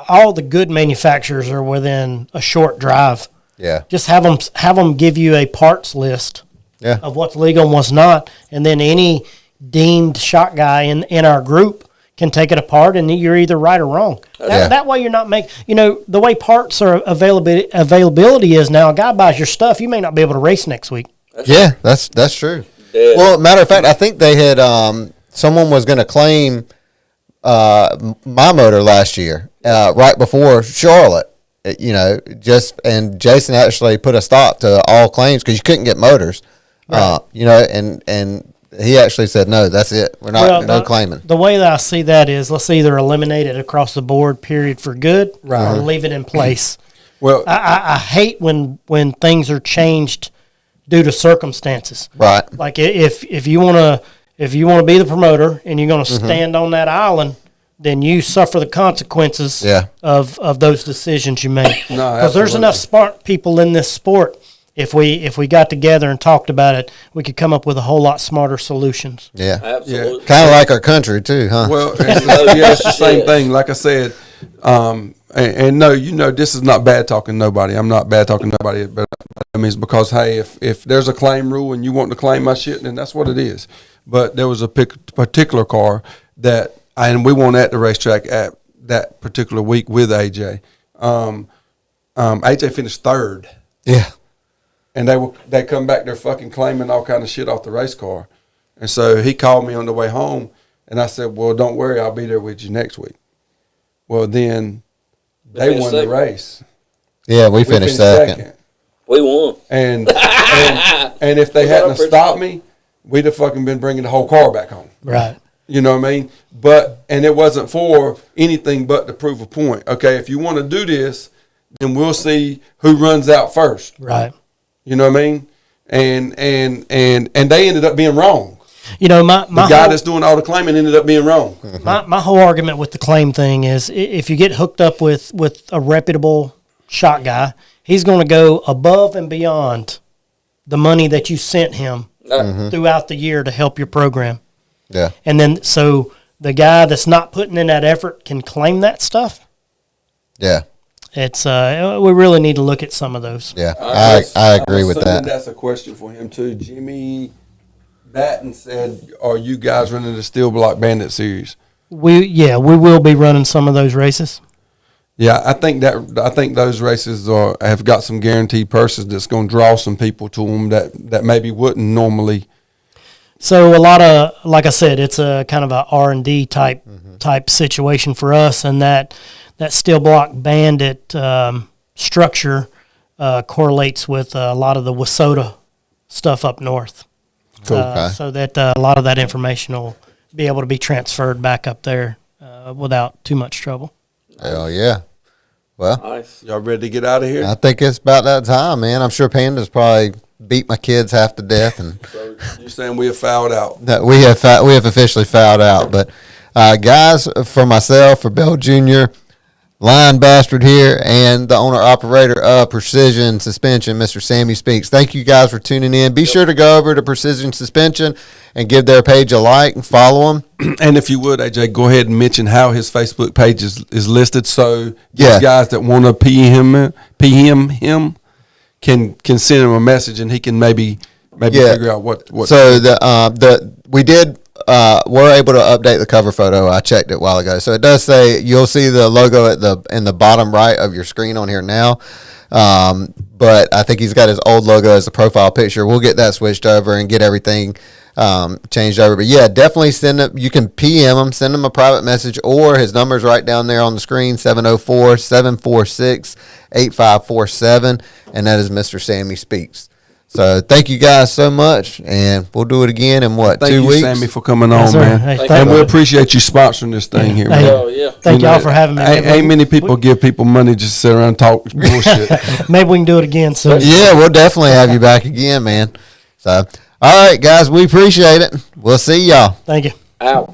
all the good manufacturers are within a short drive. Yeah. Just have them give you a parts list Yeah. of what's legal and what's not, and then any deemed shot guy in our group can take it apart, and you're either right or wrong. Yeah. That way, you're not making. You know, the way parts are availability is now. A guy buys your stuff, you may not be able to race next week. Yeah, that's true. Yeah. Well, matter of fact, I think they had someone was going to claim my motor last year, right before Charlotte. You know, and Jason actually put a stop to all claims because you couldn't get motors. You know, and he actually said, no, that's it. We're not no claiming. The way that I see that is, let's either eliminate it across the board, period, for good, or leave it in place. well, I hate when things are changed due to circumstances. Right. Like if you want to be the promoter and you're going to stand on that island, then you suffer the consequences Yeah. of those decisions you make. No, Because there's absolutely. enough smart people in this sport. If we got together and talked about it, we could come up with a whole lot smarter solutions. Yeah. Absolutely. Kind of like our country too, huh? well, it's the same thing. Like I said, and no, you know, this is not bad talking nobody. I'm not bad talking nobody, but I mean, it's because, hey, if there's a claim rule and you want to claim my shit, then that's what it is. But there was a particular car and we weren't at the racetrack at that particular week with AJ. AJ finished third. Yeah. And they come back there fucking claiming all kind of shit off the race car. And so he called me on the way home, and I said, well, don't worry, I'll be there with you next week. Well, then they finished won the second. race. Yeah, we finished second. We won. And if they hadn't have stopped me, we'd have fucking been bringing the whole car back home. Right. You know what I mean? And it wasn't for anything but to prove a point. Okay, if you want to do this, then we'll see who runs out first. Right. You know what I mean? And they ended up being wrong. You know, The guy that's doing all the claiming ended up being wrong. my whole argument with the claim thing is if you get hooked up with a reputable shot guy, he's going to go above and beyond the money that you sent him throughout the year to help your program. Yeah. And then so the guy that's not putting in that effort can claim that stuff. Yeah. It's we really need to look at some of those. Yeah. I agree with that. That's a question for him too. Jimmy Batten said, "Are you guys running the Steel Block Bandit series?" We will be running some of those races. Yeah, I think those races have got some guaranteed purses that's going to draw some people to them that maybe wouldn't normally. So a lot of, like I said, it's a kind of a R&D type situation for us, and that Steel Block Bandit structure correlates with a lot of the Wasota stuff up north. Cool. Okay. So that a lot of that information will be able to be transferred back up there without too much trouble. Hell yeah. Well, Nice. Y'all ready to get out of here? I think it's about that time, man. I'm sure Panda's probably beat my kids half to death, and So you're saying we have fouled out? that we have officially fouled out. But guys, for myself, for Bill Jr., Line Bastard here, and the owner-operator of Precision Suspension, Mr. Sammy Speaks. Thank you guys for tuning in. Be sure to go over to Precision Suspension and give their page a like and follow them. And if you would, AJ, go ahead and mention how his Facebook page is listed, so Yeah. those guys that want to PM him can send him a message, and he can maybe figure out what. So we're able to update the cover photo. I checked it a while ago, so it does say, you'll see the logo in the bottom right of your screen on here now. But I think he's got his old logo as a profile picture. We'll get that switched over and get everything changed over. But yeah, definitely send him. You can PM him, send him a private message, or his number's right down there on the screen, 704-746-8547, and that is Mr. Sammy Speaks. So thank you guys so much, and we'll do it again in Thank 2 you, weeks? Sammy, for coming on, Yes, sir. man. Hey, And we appreciate you sponsoring this thing here, Hey, man. Oh, yeah. Thank You y'all know, for having me. Ain't many people give people money just to sit around and talk bullshit. Maybe we can do it again soon. Yeah, we'll definitely have you back again, man. So, all right, guys, we appreciate it. We'll see y'all. Thank you. Out.